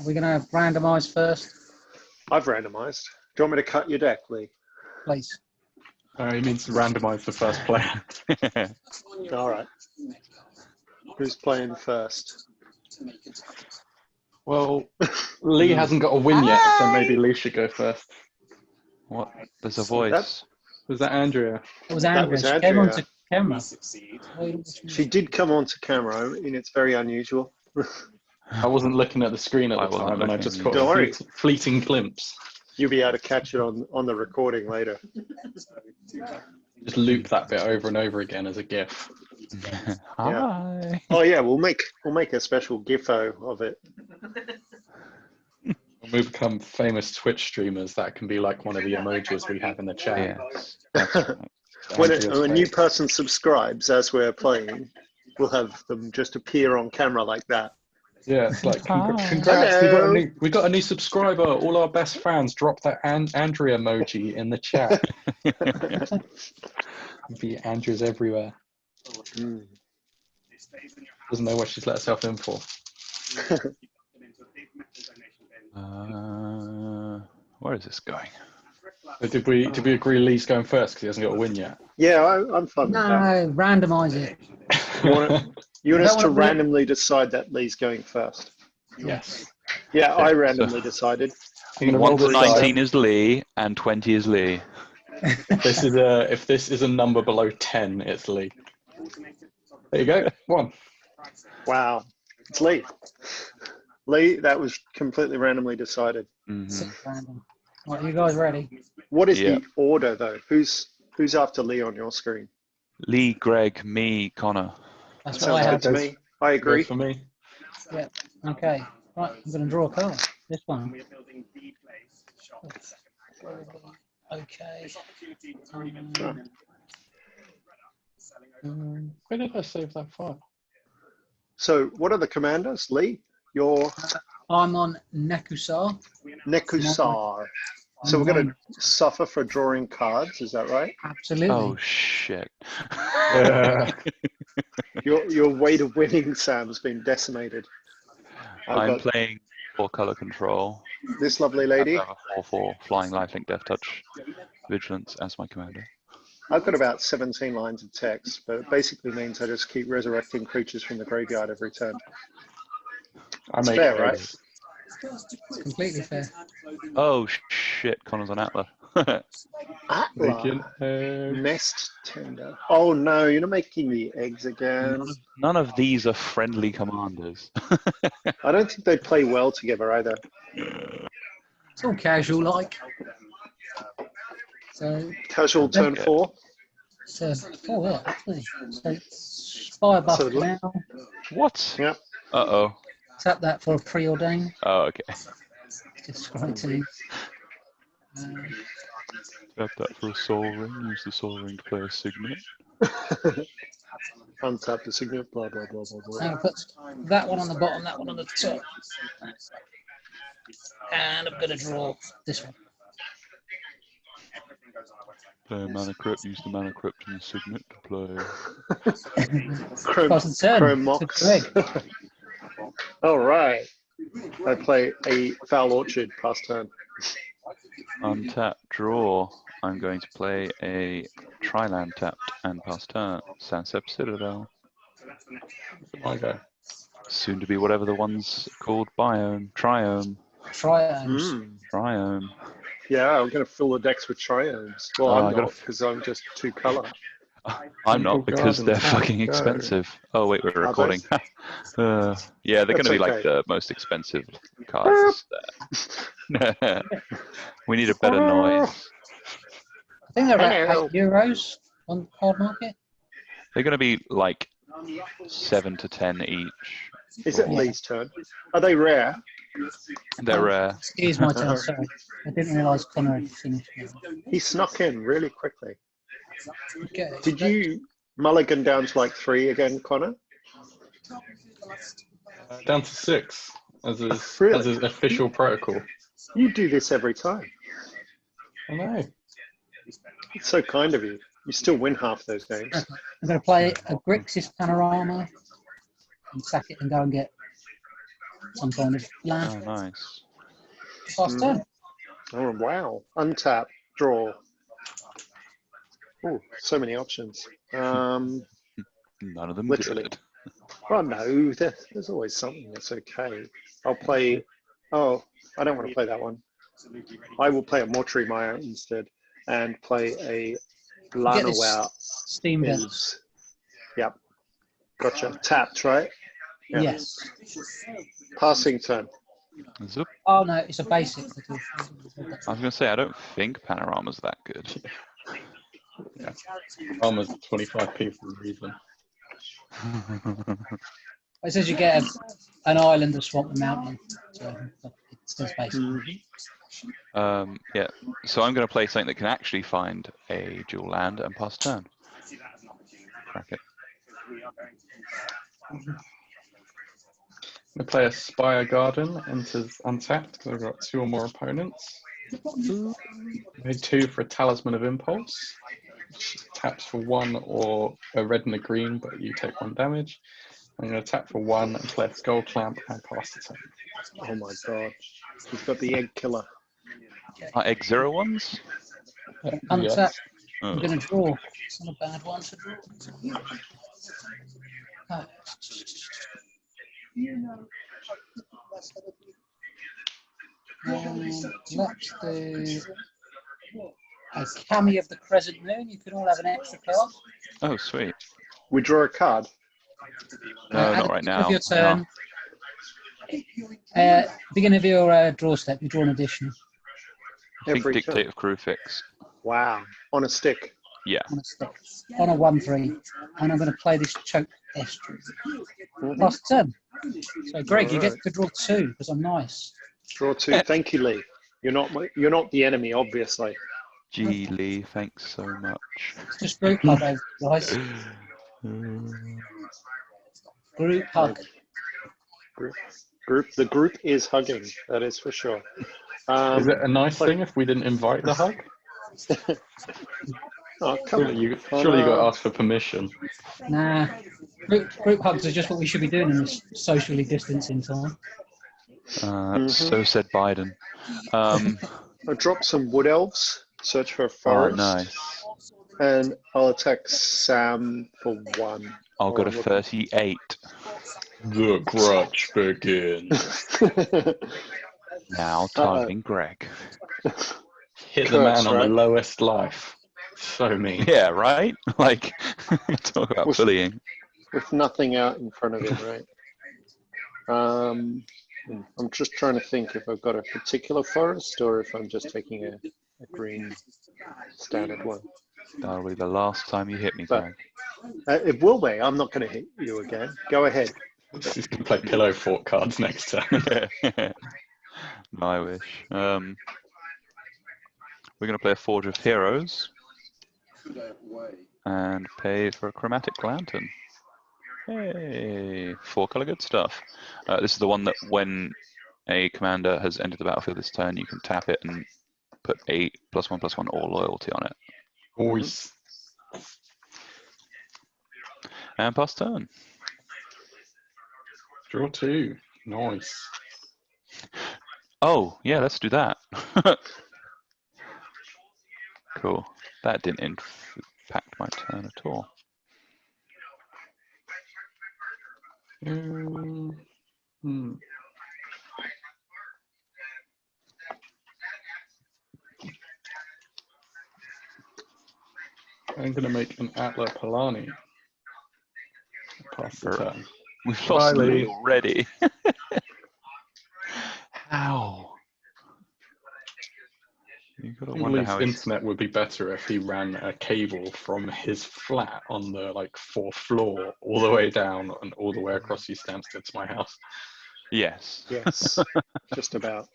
We're going to randomise first, I've randomised. Do you want me to cut your deck, Lee? please. He means to randomise the first player. All right. Who's playing first? Well, Lee hasn't got a win yet, so maybe Lee should go first. What? There's a voice. Was that Andrea? It was That Andrea. was She came Andrea. onto camera. She did come onto camera, and it's very unusual. I wasn't looking at the screen at I the wasn't time, and I looking just either. got Don't a worry. fleeting glimpse. You'll be able to catch it on the recording later. Just loop that bit over and over again as a GIF. Hi. Oh yeah, we'll make a special GIFO of it. When we become famous Twitch streamers, that can be like one of the emojis we have in the chat. Yes, that's right. When Andrea's a new face. person subscribes as we're playing, we'll have them just appear on camera like that. Yeah, it's like, Hi. congrats, Hello. we got a new subscriber. All our best fans, drop that Andrea emoji in the chat. Be Andrea's everywhere. Mm. Doesn't know what she's let herself in for. Where is this going? So did we agree Lee's going first because he hasn't got a win yet? Yeah, I'm fine with that. No, randomise it. You want us to Don't wanna- randomly decide that Lee's going first? Yes. Yeah, I So- randomly decided. I'm gonna 1 roll to the dice. 19 is Lee, and 20 is Lee. If this is a number below 10, it's Lee. There you go. 1. Wow, it's Lee. Lee, that was completely randomly decided. Mhm. Random. Right, you guys ready? What is Yeah. the order though? Who's after Lee on your screen? Lee, Greg, me, Connor. That's Sounds what I good have. to me. I agree. Good for me. Yeah. Okay. Right, I'm going to draw a card. This one. Okay. Where did I save that file? So, what are the commanders? Lee, you're I'm on Nekusar. Nekusar. So we're going to suffer for drawing cards. Is that right? Absolutely. Oh, shit. Your way to winning, Sam, has been decimated. I've I'm got playing for color control. this lovely lady. I have a 4/4 flying lifelink death touch vigilance as my commander. I've got about 17 lines of text, but it basically means I just keep resurrecting creatures from the graveyard every turn. I It's make fair, those. right? It's completely fair. Oh shit, Connor's on Atla. Making Atla. eggs. Nest tender. Oh no, you're not making the eggs again. None of these are friendly commanders. I don't think they play well together either. It's all casual like. So, Casual turn Okay. 4. so yeah, actually. So it's fire buff So, now. What? Yep. Uh-oh. Tap that for a preordain. Oh, okay. Just scroll to. Grab that for a soul ring. Use the soul ring to play a signet. Untap the signet, blah, blah, blah, blah, blah. I'll put that one on the bottom, that one on the top. And I'm going to draw this one. Play a mana crypt. Use the mana crypt and the signet to play. Pass the turn. Chrome to Mox. Greg. All right. I play a Foul Orchard past turn. Untap, draw. I'm going to play a Triland tapped and pass turn. Sansep Citadel. I go. Soon to be whatever the one's called. Biome. Triome. Triomes. Triome. Yeah, I'm going to fill the decks with triomes. Well, Oh, I I'm gotta- not, because I'm just 2 color. I'm not because Garden, they're tap, fucking go. expensive. Oh wait, we're they? recording. Yeah, they're going That's to be like okay. the most expensive cards. We need a better noise. I think they're about Hello. €8 on the card market. They're going to be like 7 to 10 each. Is it Lee's turn? Are they rare? They're rare. Excuse my turn, sorry. I didn't realise Connor had finished. He snuck in really quickly. Okay. Did you mulligan down to like 3 again, Connor? Down to 6 as his Really? official protocol. You do this every time. I know. It's so kind of you. You still win half those games. I'm going to play a Grixis Panorama and sack it and go and get some kind of Oh, land. nice. Pass turn. Oh, wow. Untap, draw. Oh, so many options. None of them Literally. good. Well, no, there's always something that's okay. I'll play. Oh, I don't want to play that one. I will play a Mortuary Maya instead and play a Get this Lanoau steam vents. Elves. Yep. Gotcha. Tapped, right? Yeah. Yes. Passing turn. Zoop. Oh no, it's a basic. I was going to say, I don't think Panorama's that good. Yeah. Almost 25p for a reason. It says you get an island, a swamp, a mountain. So it says basic. Yeah, so I'm going to play something that can actually find a dual land and pass turn. Crack it. I'm going to play a Spire Garden, enters untapped because I've got 2 or more opponents. Pay 2 for a Talisman of Impulse. Taps for 1 or a red and a green, but you take 1 damage. I'm going to tap for 1 and play a Skull Clamp and pass the turn. Oh my god. He's got the egg killer. Are egg 0/1s? Untap. Yes. I'm going to draw. It's not a bad one to draw. Oh. Let's do a Cami of the Crescent Moon. You can all have an extra card. Oh, sweet. We draw a card. No, At not the right beginning now. of your turn, beginning of your draw step, you draw an additional I think Every Dictate turn. of Crucifix. Wow. On a stick. Yeah. on a stick, on a 1/3, and I'm going to play this Choke Estuary. Pass the turn. So, Greg, you get Alright. to draw 2 because I'm nice. Draw 2. Thank you, Lee. You're not the enemy, obviously. Gee, Lee, thanks so much. It's just group hug, over, guys. Group hug. The group is hugging. That is for sure. Is it a nice like- thing if we didn't invite the hug? Oh, come Surely on. you got to ask for permission. Nah. Group hugs are just what we should be doing in this socially distancing time. So said Biden. I'll drop some wood elves, search for a Oh, forest, nice. and I'll attack Sam for 1. I'll go to I'm 38. The grudge begins. Now targeting Greg. Hit the man Curse, on right? the lowest life. So mean. Yeah, right? Like, talk about With- bullying. with nothing out in front of him, right? I'm just trying to think if I've got a particular forest or if I'm just taking a green standard one. That'll be the last time you hit me, But- Greg. It will be. I'm not going to hit you again. Go ahead. He's going to play pillow fort cards next turn. I wish. We're going to play a Forge of Heroes and pay for a Chromatic Lantern. Hey, 4-color good stuff. This is the one that when a commander has entered the battlefield this turn, you can tap it and put a +1/+1 or loyalty on it. Voice. And pass turn. Draw 2. Nice. Oh, yeah, let's do that. Cool. That didn't impact my turn at all. I'm going to make an Atla Palani. Pass the turn. We've lost Riley. Lee already. How? You gotta wonder Lee's how he's... internet would be better if he ran a cable from his flat on the 4th floor all the way down and all the way across East Hampstead to my house. Yes. Yes, just about.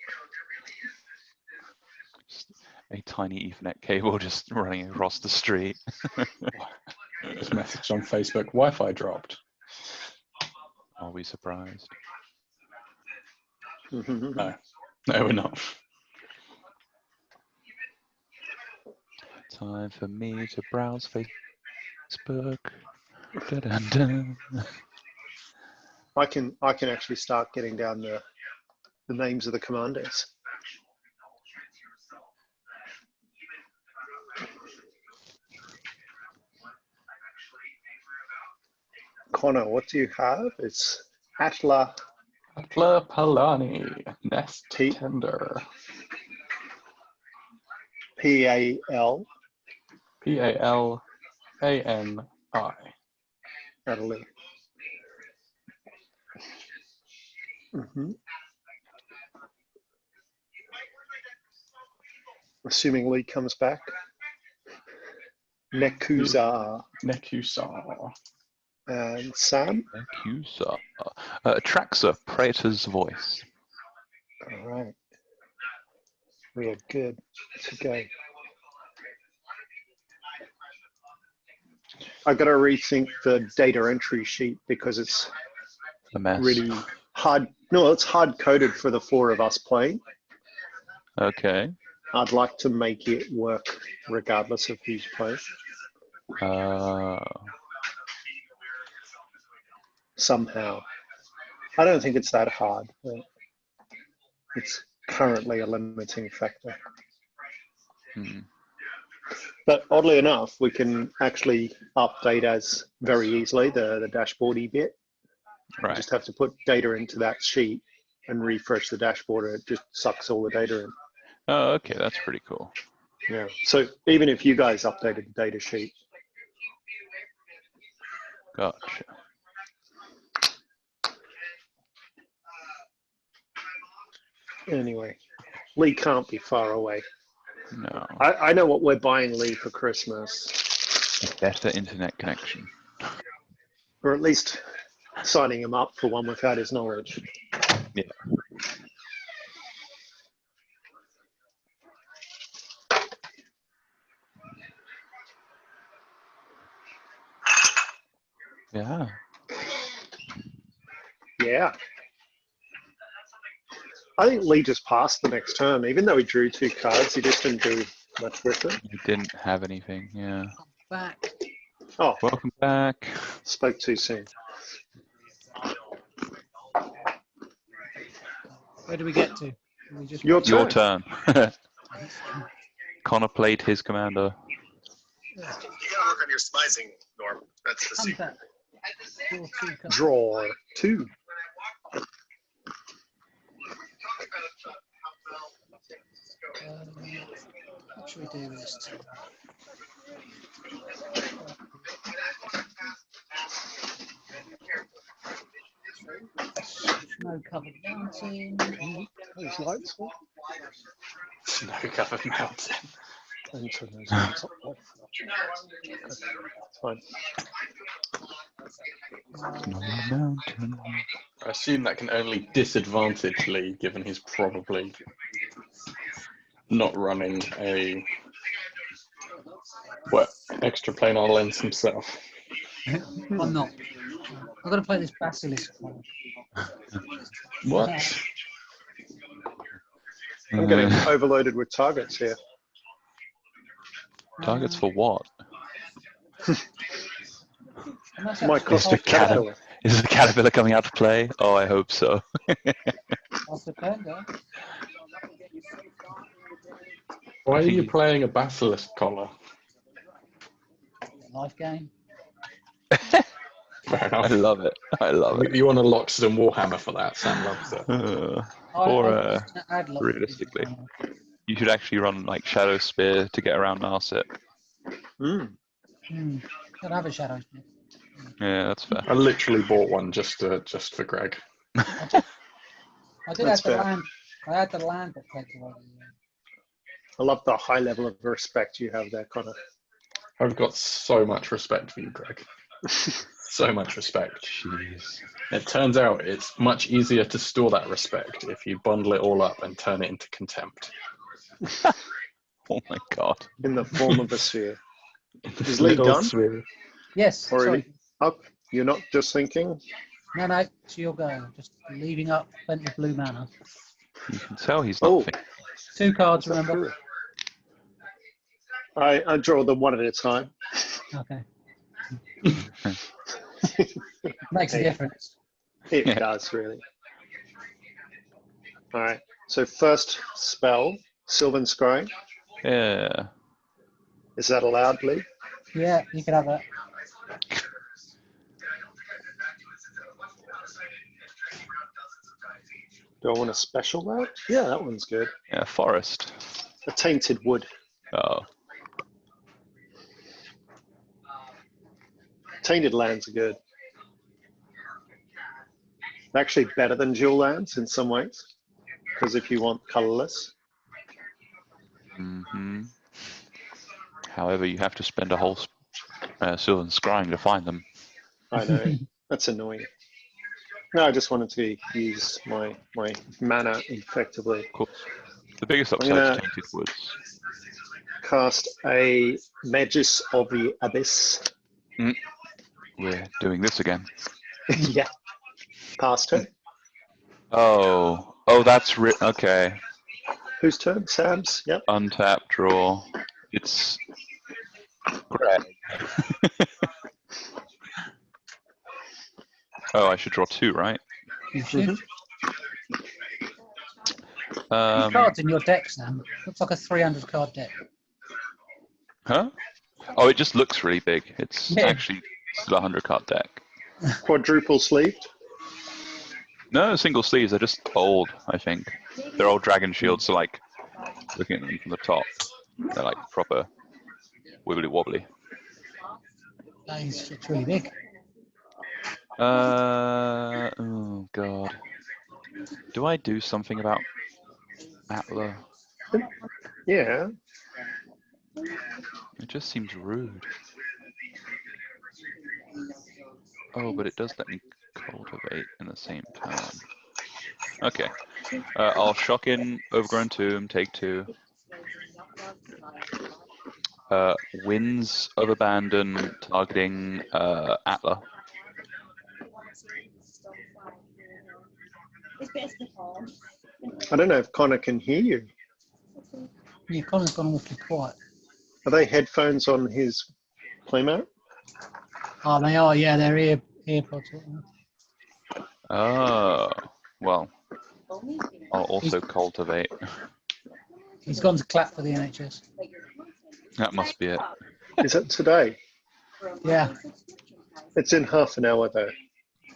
A tiny Ethernet cable just running across the street. Just messaged on Facebook, Wi-Fi dropped. Are we surprised? No, we're not. Time for me to browse Facebook. Dun-dun-dun. I can actually start getting down the the names of the commanders. Connor, what do you have? It's Atla Palani, Nest T- Tender. P-A-L. P-A-L-A-N-I. Adelaide. Mm-hmm. Assuming Lee comes back. Nekusar. Nekusar. And Sam. Nekusar. Atraxa, Praetor's Voice. All right. We are good to go. I got to rethink the data entry sheet because it's A mess. really hard. No, it's hard coded for the 4 of us playing. Okay. I'd like to make it work regardless of who's playing. Somehow. I don't think it's that hard. But it's currently a limiting factor. But oddly enough, we can actually update as very easily the dashboardy bit. Right. You just have to put data into that sheet and refresh the dashboard, and it just sucks all the data in. Oh, okay, that's pretty cool. Yeah. So even if you guys updated the data sheet. Gotcha. Anyway, Lee can't be far away. No. I know what we're buying Lee for Christmas. A better internet connection. Or at least signing him up for one without his knowledge. Yeah. Yeah. Yeah. I think Lee just passed the next term. Even though he drew 2 cards, he just didn't do much with it. He didn't have anything, yeah. Back. Oh, Welcome back. spoke too soon. Where do we get to? We just Your Your turn. turn. Connor played his commander. You gotta work on your spicing, Norm. That's the secret. Draw 2. What should we do this time? Snow covered mountain. Those lights. Snow-covered mountain. And turn those lights up. Fine. Mountain. I assume that can only disadvantage Lee, given he's probably not running a extra planar lens himself. I'm not. I've got to play this basilisk card. What? I'm getting overloaded with targets here. Targets for what? My cosmic caterpillar. Is the caterpillar coming out to play? Oh, I hope so. After turn, go. Why are you playing a basilisk collar? Life game. Fair I enough. love it. I love it. You want to lock some Warhammer for that, Sam loves it. Or Add lots of realistically, people. you should actually run like Shadow Spear to get around Narset. Don't have a shadow. Yeah, that's fair. I literally bought one just for Greg. I did That's have the fair. land. I had the land that takes away. I love the high level of respect you have there, Connor. I've got so much respect for you, Greg. So much respect. Jeez. It turns out it's much easier to store that respect if you bundle it all up and turn it into contempt. Oh my god. In the form of a sphere. Is Lee done? Sphere. Yes. Or Sorry. you're not just thinking? No, it's your go. Just leaving up plenty of blue mana. You can tell he's not thinking. 2 cards, Is that remember? true? I draw them one at a time. Okay. Makes a difference. It does, really. All right. So first spell, Sylvan Scry. Yeah. Is that allowed, Lee? Yeah, you can have that. Do I want to special that? Yeah, that one's good. Yeah, forest. A Tainted Wood. Oh. Tainted lands are good. Actually better than dual lands in some ways. Because if you want colorless. Mm-hmm. However, you have to spend a whole Sylvan Scrying to find them. I know. That's annoying. No, I just wanted to use my mana effectively. Of course. The biggest I'm upside gonna is Tainted Woods. cast a Magus of the Abyss. We're doing this again. Yeah. Past her. Oh, that's okay. Whose turn? Sam's? Yep. Untap, draw. It's Greg. Oh, I should draw 2, right? You should. Mm-hmm. Any cards in your deck, Sam? Looks like a 300 card deck. Huh? Oh, it just looks really big. It's Yeah. actually still a 100-card deck. Quadruple sleeved. No, single sleeves. They're just old, I think. They're old dragon shields, so like, looking at them from the top, they're like proper wibbly wobbly. It's really big. Oh god. Do I do something about Atla? Yeah. It just seems rude. Oh, but it does let me cultivate in the same turn. Okay. I'll shock in Overgrown Tomb, take 2. Winds of Abandon, targeting Atla. I don't know if Connor can hear you. Yeah, Connor's gone awfully quiet. Are they headphones on his playmat? Oh, they are, yeah, they're earpods. Oh, well, I'll also cultivate. He's gone to clap for the NHS. That must be it. Is it today? Yeah, It's in half an hour though.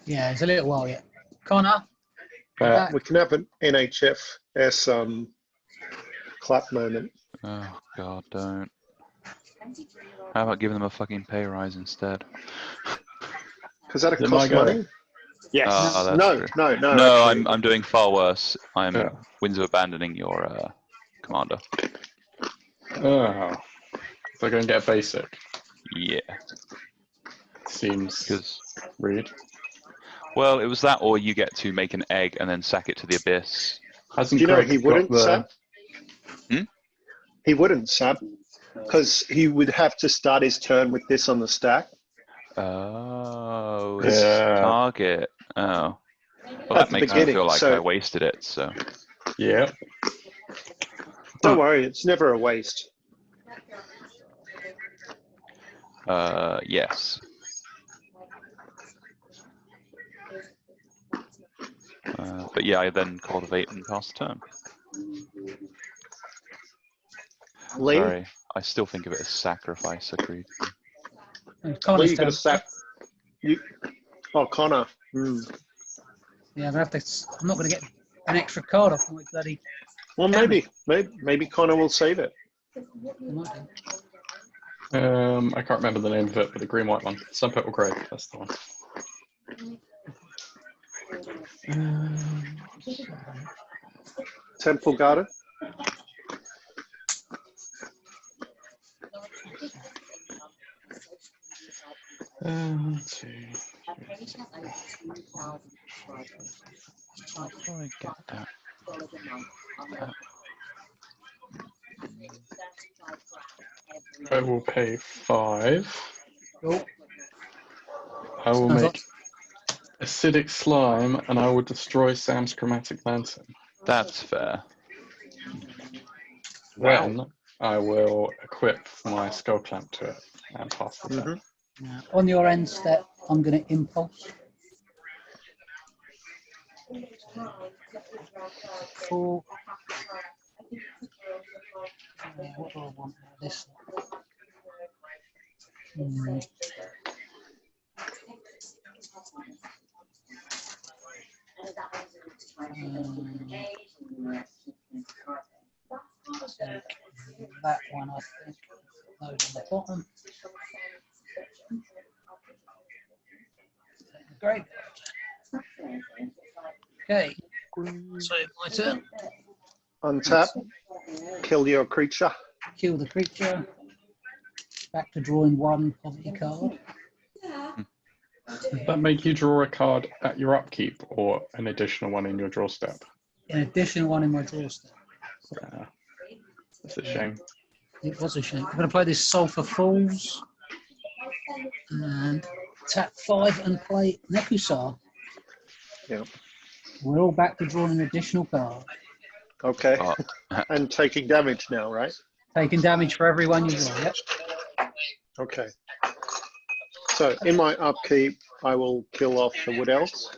yeah, it's a little while yet. Connor? We can have an NHS clap moment. Oh god, don't. How about giving them a fucking pay rise instead? Because that'll Is it my cost go? money. Yes. Oh, that's No, true. no, no. No, actually. I'm doing far worse. I'm Yeah. Winds of Abandoning your commander. Oh. So go and get a basic. Yeah, Seems because rude. well, it was that, or you get to make an egg and then sack it to the abyss. Hasn't Do you know Greg he got wouldn't, the... Sab? Hmm? He wouldn't, Sab. Because he would have to start his turn with this on the stack. Oh, it's Yeah. target. Oh, well, At that the makes me beginning, feel like so- I wasted it. So Yeah. Don't worry, it's never a waste. yes. But yeah, I then cultivate and pass the turn. Lee, Sorry, I still think of it as sacrifice. Agreed. Lee, Connor's you got to turn. sack. You. Oh, Connor. Yeah, I'm not going to get an extra card off my bloody... Well, maybe Connor will save it. I can't remember the name of it, but the green-white one. Sun Purple Grey, that's the one. Temple Garden. How do I get that? I will pay 5. Oh, I will sounds make acidic slime, and I will destroy Sam's chromatic lantern. That's fair. Then I will equip my skull clamp to it and pass the turn. Now, on your end step, I'm going to impulse. Four. What do I want out of this? That one, I think, load on the bottom. Great. Okay, so my turn. Untap. Kill your creature. Kill the creature. Back to drawing one poverty card. Does that make you draw a card at your upkeep or an additional one in your draw step? In addition, one in my draw step. That's a shame. It was a shame. I'm going to play this Sulphur Falls and tap 5 and play Nekusar. Yeah. We're all back to drawing an additional card. Okay. And taking damage now, right? Taking damage for everyone you draw. Yep. Okay. So in my upkeep, I will kill off the Wood Elves.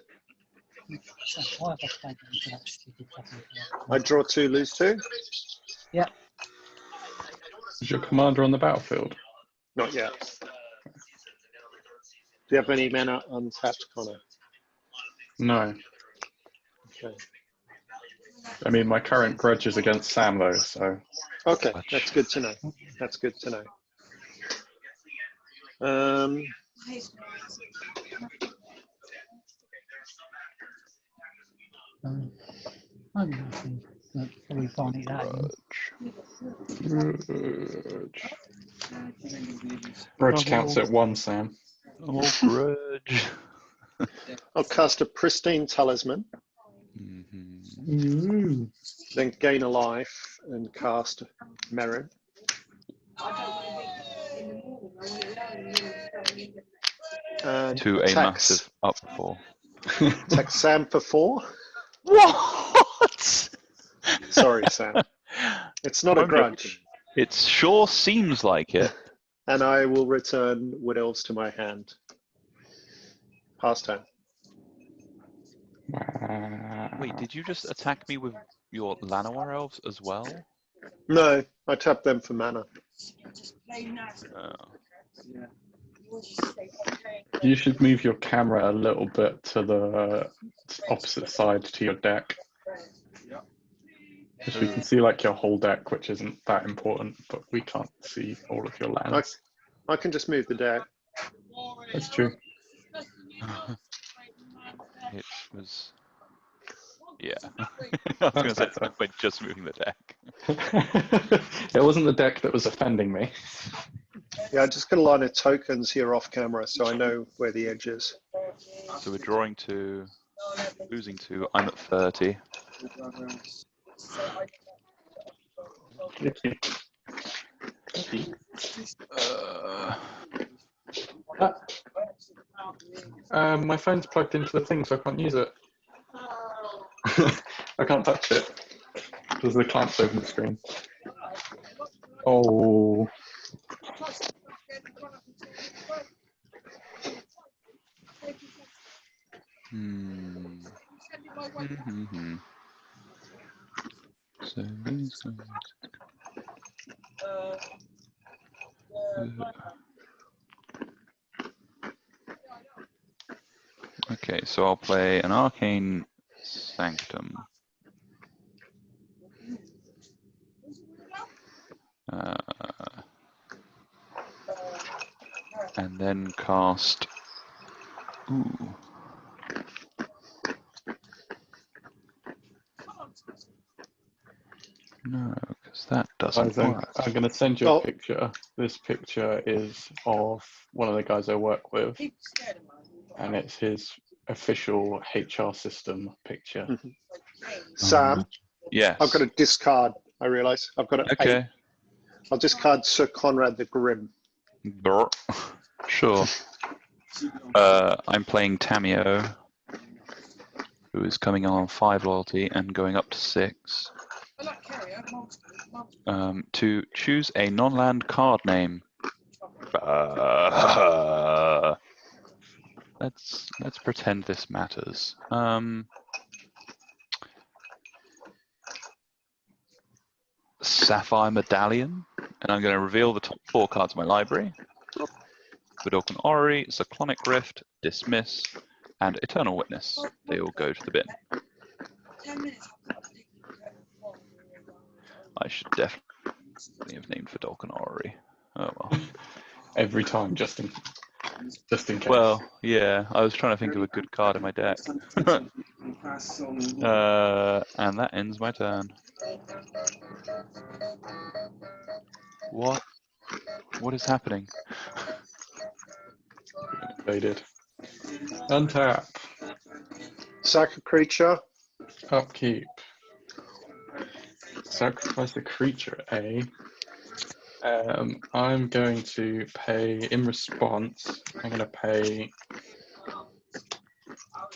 Why have I played into that stupid fucking card? I draw 2, lose 2. Yep. Is your commander on the battlefield? Not yet. Do you have any mana untapped, Connor? No. Okay. I mean, my current grudge is against Sam, though, so... Okay, that's good to know. That's good to know. Maybe nothing, but probably can't eat that. Grudge counts at 1, Sam. Oh, grudge. I'll cast a Pristine Talisman, then gain a life and cast Meren. And To a massive up 4. Attack Sam for 4. What? Sorry, Sam. It's not a grudge. It sure seems like it. And I will return Wood Elves to my hand. Pass turn. Wait, did you just attack me with your Llanowar elves as well? No, I tapped them for mana. You should move your camera a little bit to the opposite side to your deck. Because we can see like your whole deck, which isn't that important, but we can't see all of your lands. I can just move the deck. That's true. It was... Yeah. I was going to say, by just moving the deck. It wasn't the deck that was offending me. Yeah, I just got a line of tokens here off camera, so I know where the edge is. So we're drawing 2, losing 2. I'm at 30. My phone's plugged into the thing, so I can't use it. I can't touch it because the clamp's over the screen. Oh. So these guys. Okay, so I'll play an Arcane Sanctum. And then cast. Ooh. No, because that doesn't work. I'm going to send you a picture. This picture is of one of the guys I work with, and it's his official HR system picture. Sam? Yes. I've got to discard, I realise. I've got to 8. I'll discard Sir Conrad the Grim. Sure. I'm playing Tamio, who is coming on 5 loyalty and going up to 6. To choose a non-land card name. Let's pretend this matters. Sapphire Medallion, and I'm going to reveal the top 4 cards of my library. Vidalcan Orrery, Cyclonic Rift, Dismiss, and Eternal Witness. They all go to the bin. I should definitely have named Vidalcan Orrery. Oh well. Every time, just in case. Well, yeah, I was trying to think of a good card in my deck. And that ends my turn. What? What is happening? They did. Untap. Sack a creature. Upkeep. Sacrifice the creature, eh? I'm going to pay, in response, I'm going to pay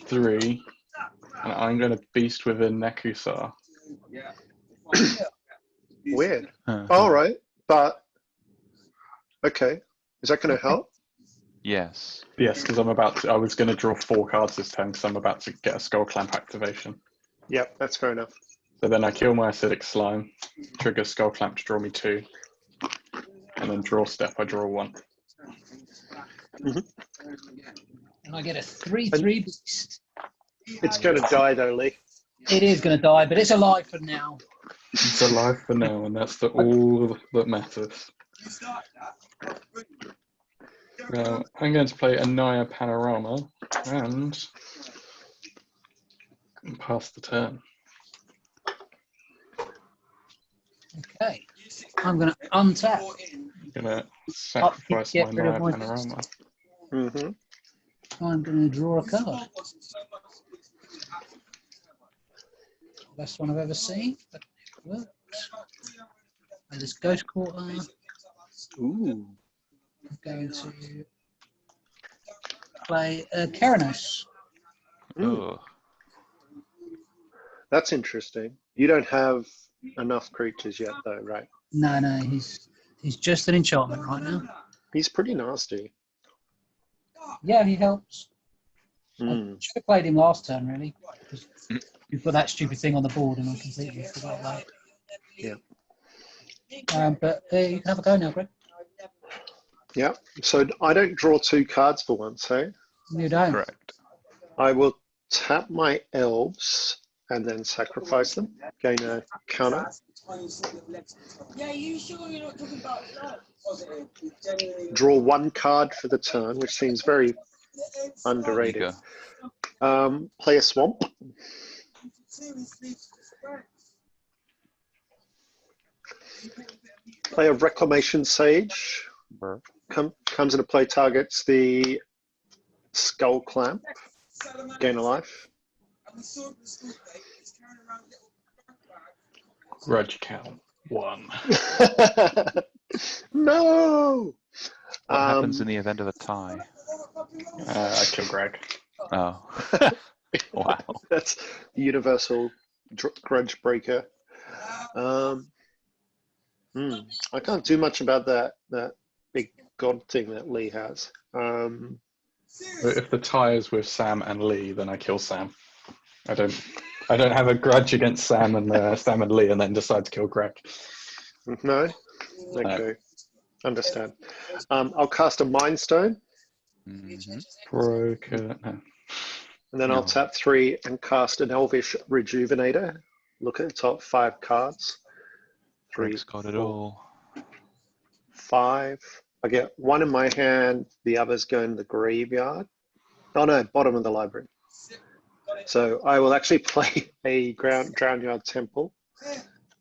3, and I'm going to beast with a Nekusar. Weird. All right, but okay. Is that going to help? Yes. Yes, because I was going to draw 4 cards this turn because I'm about to get a Skull Clamp activation. Yep, that's fair enough. So then I kill my Acidic Slime, trigger Skull Clamp to draw me 2, and then draw step, I draw 1. Mm-hmm. And I get a 3/3 beast. It's going to die though, Lee. It is going to die, but it's alive for now. It's alive for now, and that's all that matters. Now, I'm going to play Anaya Panorama and pass the turn. Okay. I'm going to untap. I'm going to sacrifice my Get rid of Anaya my Panorama. Mm-hmm. I'm going to draw a card. Best one I've ever seen, but it works. There's Ghost Quarter. Ooh. I'm going to play Keranos. Oh. That's interesting. You don't have enough creatures yet, though, right? No, he's just an enchantment right now. He's pretty nasty. Yeah, he helps. I Mm. should have played him last turn, really. You put that stupid thing on the board, and I completely forgot about it. Yeah. But you can have a go now, Greg. Yeah. So I don't draw 2 cards for once, hey? You don't. Correct. I will tap my elves and then sacrifice them. Gain a counter. Yeah, you sure you're not talking about that? Draw 1 card for the turn, which seems very underrated. Play a swamp. Play a Reclamation Sage. Comes into play, targets the Skull Clamp. Gain a life. Grudge count 1. No! What happens in the event of a tie? I kill Greg. Oh. Wow. That's the universal grudge breaker. I can't do much about that big god thing that Lee has. If the tie is with Sam and Lee, then I kill Sam. I don't have a grudge against Sam and Lee, and then decide to kill Greg. No? Okay. Understand. I'll cast a Mind Stone. Mm-hmm. Broker. No. And then I'll tap 3 and cast an Elvish Rejuvenator. Look at the top 5 cards. 3, Greg's got it 4, all. 5. I get 1 in my hand. The others go in the graveyard. Oh no, bottom of the library. So I will actually play a Drowned Temple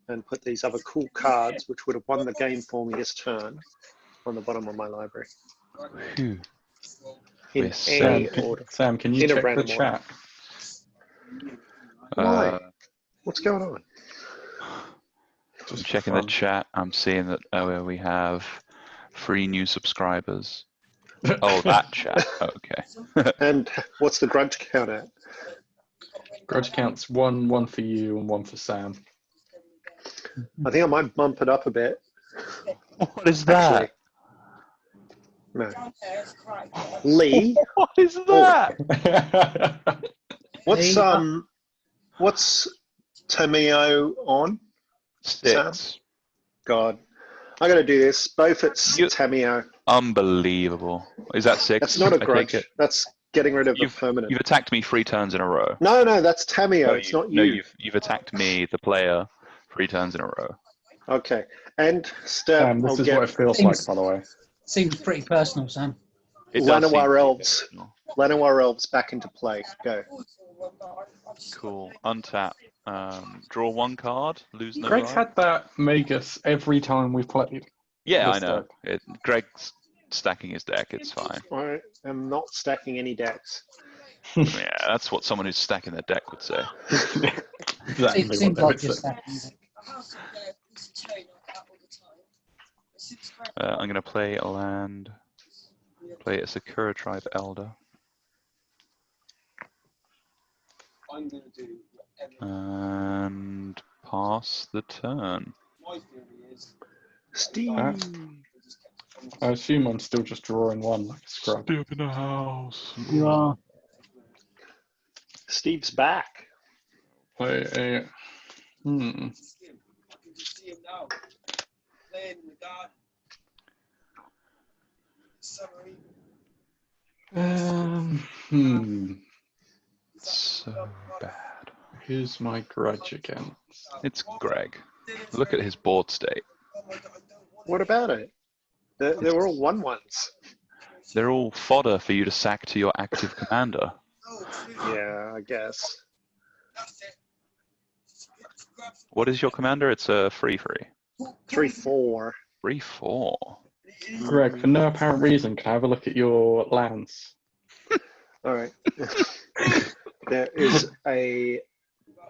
and put these other cool cards, which would have won the game for me this turn, on the bottom of my library. Phew. In Sam, any order. Sam, can you In a check the random order. chat? Why? What's going on? I'm checking the chat. I'm seeing that we have 3 new subscribers. Oh, that chat. Okay. And what's the grudge count at? Grudge counts 1 for you and 1 for Sam. I think I might bump it up a bit. What is that? No. Lee, What is that? what's Tameo on? 6. God. I'm going to do this. Both at You- Tamio. Unbelievable. Is that 6? That's not a I take grudge. it. That's getting rid of the permanent. You've attacked me 3 turns in a row. No, that's Tamio. No, It's not No, you. you've attacked me, the player, 3 turns in a row. Okay. And Step, This I'll is get what it feels like, by the way. Seems pretty personal, Sam. It does seem Llanowar pretty Elves. personal. Llanowar Elves back into play. Go. Cool. Untap. Draw 1 card. Lose no Greg's life. had that Magus every time we've played. Yeah, I this know. deck. Greg's stacking his deck. It's fine. I am not stacking any decks. Yeah, that's what someone who's stacking their deck would say. Exactly It what seems they like would just say. that. I'm going to play a land. Play a Sakura Tribe Elder. I'm going to do And pass the turn. my theory is Steve. I assume I'm still just drawing 1 like a scrub. Stay up in the house. You are. Steve's back. Play a. you can see him now playing in the garden. Summer evening. So bad. Who's my grudge against? It's Greg. Look at his board state. Oh my God, I don't want What about it? They were all 1/1s. They're all fodder for you to sack to your active commander. Yeah, I guess. That's it. What is your commander? It's a 3/3. 3/4. 3/4. Greg, for no apparent reason, can I have a look at your lands? All right. There is a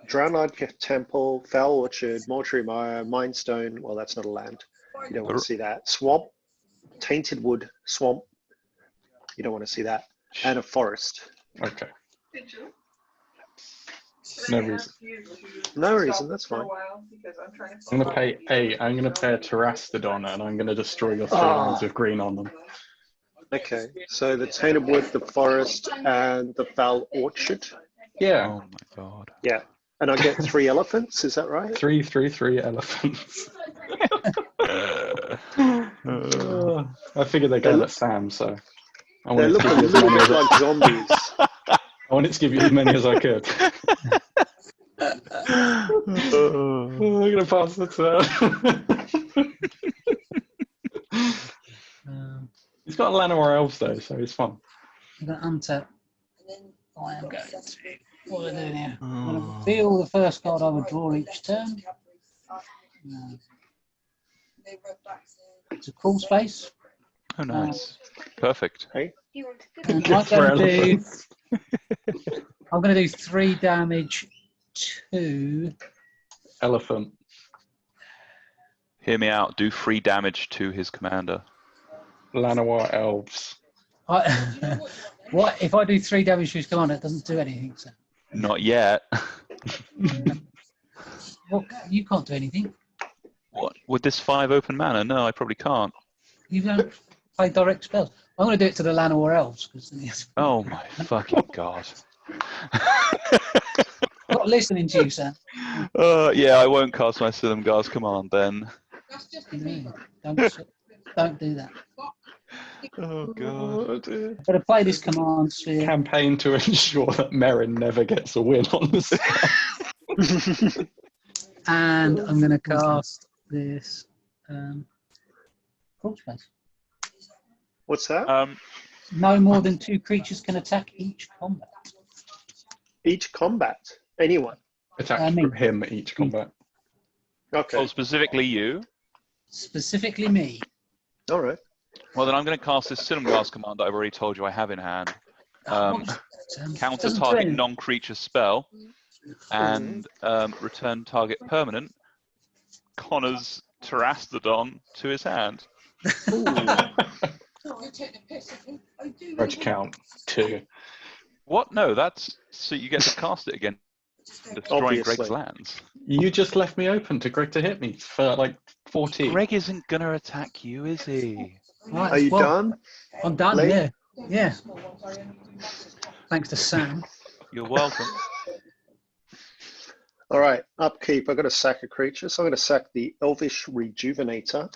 Drowned Temple, Foul Orchard, Mortuary Mire, Mindstone. Well, that's not a land. You don't want to see that. Swamp, Tainted Wood, Swamp. You don't want to see that. And a forest. Okay. No reason. No reason, that's fine. I'm gonna pay 8. I'm gonna pay a Terastodon, and I'm gonna destroy your 3 lines with green on them. Okay, so the Tainted Wood, the forest, and the Foul Orchard. Yeah. Oh my god. Yeah, and I get 3 elephants, is that right? 3/3/3 elephants. I figured they're going at Sam, so I They wanted look to a give you as little many bit as like zombies. I wanted to give you as many as I could. I'm gonna pass the turn. He's got a Llanowar Elves though, so it's fun. I'm going to untap. I am going to. What am I doing here? I'm going to reveal the first card I would draw each turn. It's a cool space. Oh, nice. Perfect. Hey, And Just for elephants. I'm going to do 3 damage to. Elephant. Hear me out. Do 3 damage to his commander. Llanowar Elves. What if I do 3 damage to his commander? It doesn't do anything. So. Not yet. Well, you can't do anything. What? With this 5 open mana? No, I probably can't. You don't play direct spells. I'm going to do it to the Llanowar Elves. Oh my fucking god. I'm not listening to you, Sam. Yeah, I won't cast my Silumgar's command then. Don't do that. Oh god. I'm going to play this command sphere. Campaign to ensure that Meren never gets a win on the spell. And I'm going to cast this crawl space. what's that? No more than 2 creatures can attack each combat. Each combat? Anyone? Attack me. from him each combat. Okay, Oh, specifically you? Specifically me. all right. Well, then I'm going to cast this Silumgar's command that I've already told you I have in hand. Counter Doesn't do target anything. non-creature spell and return target permanent. Connor's Terastodon to his hand. Grudge count 2. What? No, that's so you get to cast it again, destroying Obviously. Greg's lands. You just left me open to Greg to hit me for like 14. Greg isn't going to attack you, is he? Right, Are you well, done? I'm done, Lee? yeah. Yeah. Thanks to Sam. You're welcome. All right, upkeep. I've got to sack a creature, so I'm going to sack the Elvish Rejuvenator.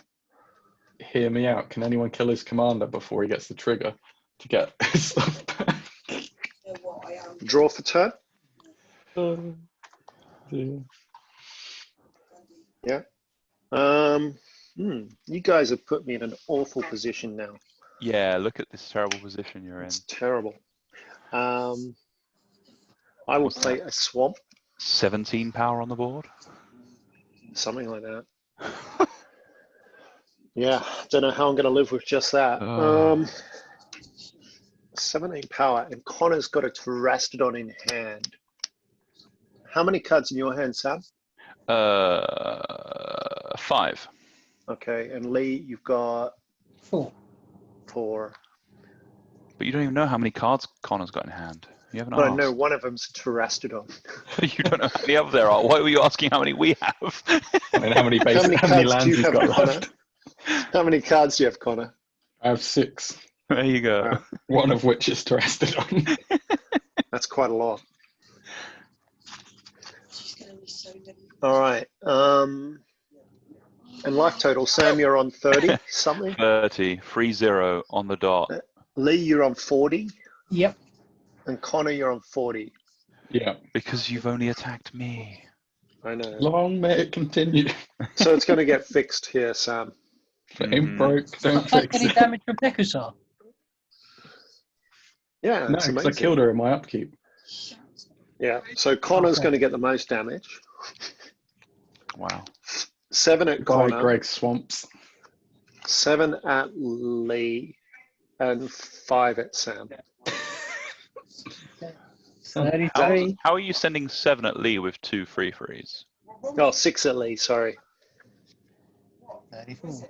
Hear me out. Can anyone kill his commander before he gets the trigger to get his stuff back? Draw for turn. Yeah. Yeah. You guys have put me in an awful position now. Yeah, look at this terrible position you're in. It's terrible. I will What's play that? a swamp, 17 power on the board. something like that. Yeah, don't know how I'm going to live with just that. Oh. 17 power, and Connor's got a Terastodon in hand. How many cards in your hand, Sam? 5. Okay, and Lee, you've got 4. 4. But you don't even know how many cards Connor's got in hand. You haven't But I asked. know one of them's a Terastodon. You don't know how many of there are. Why were you asking how many we have? I mean, how many How many lands cards do you he's have, got Connor? left? How many cards do you have, Connor? I have 6. There you go. Wow. One of which is Terastodon. That's quite a lot. All right. And life total, Sam, you're on 30 something. 30, 30 on the dot. Lee, you're on 40. Yep. And Connor, you're on 40. Yeah. Because you've only attacked me. I know. Long may it continue. So it's going to get fixed here, Sam. If it ain't broke, don't Take fix any it. damage from Nekusar? Yeah, No, it's because I amazing. killed her in my upkeep. Yeah, so Connor's Okay. going to get the most damage. Wow. 7 at Goodbye, Connor, Greg Swamps. 7 at Lee, and 5 at Sam. 33. How are you sending 7 at Lee with 2 free frees? Oh, 6 at Lee, sorry. 34.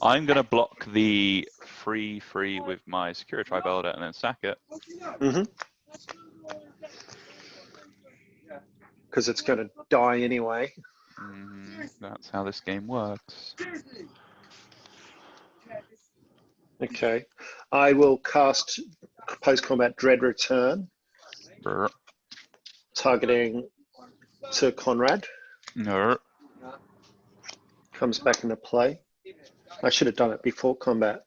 I'm going to block the free with my Secure Tribelda and then sack it. Because it's going to die anyway. That's how this game works. Okay. I will cast post-combat Dread Return, Brr. targeting to Conrad. No. Comes back into play. I should have done it before combat.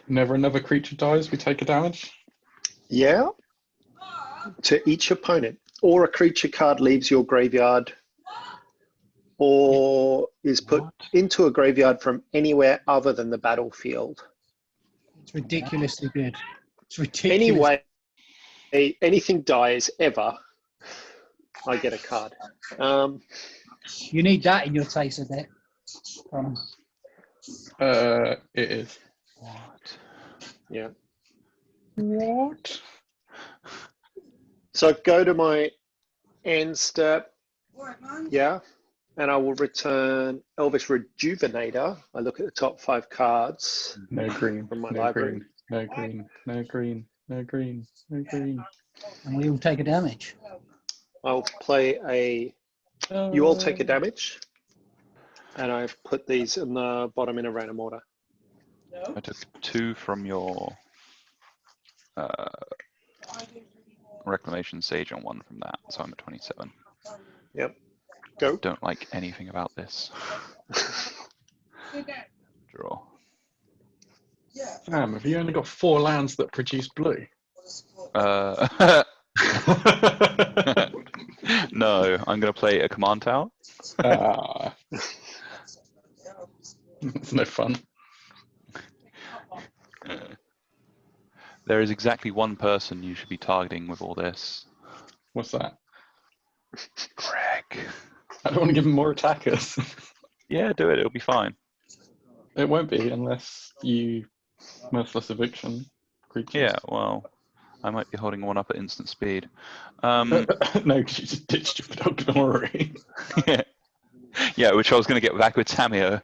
Whenever another creature dies, we take a damage. Yeah. To each opponent. Or a creature card leaves your graveyard or is put into a graveyard from anywhere other than the battlefield. It's ridiculously good. It's ridiculous. Anyway, anything dies ever, I get a card. You need that in your taster deck. It is. What? Yeah. What? So go to my end step. Yeah. And I will return Elvish Rejuvenator. I look at the top 5 cards. No green. From my No library. green. No green. No green. No green. No green. And we all take a damage. I'll play a. You all take a damage. And I've put these in the bottom in a random order. I took 2 from your Reclamation Sage and 1 from that, so I'm at 27. Yep. Go. Don't like anything about this. Draw. Sam, have you only got 4 lands that produce blue? No, I'm going to play a command tower. It's no fun. There is exactly one person you should be targeting with all this. What's that? Greg. I don't want to give him more attackers. Yeah, do it. It'll be fine. It won't be unless you merciless eviction creatures. Yeah, well, I might be holding one up at instant speed. No, because you just ditched your Pedognory. Yeah. Yeah, which I was going to get back with Tamio.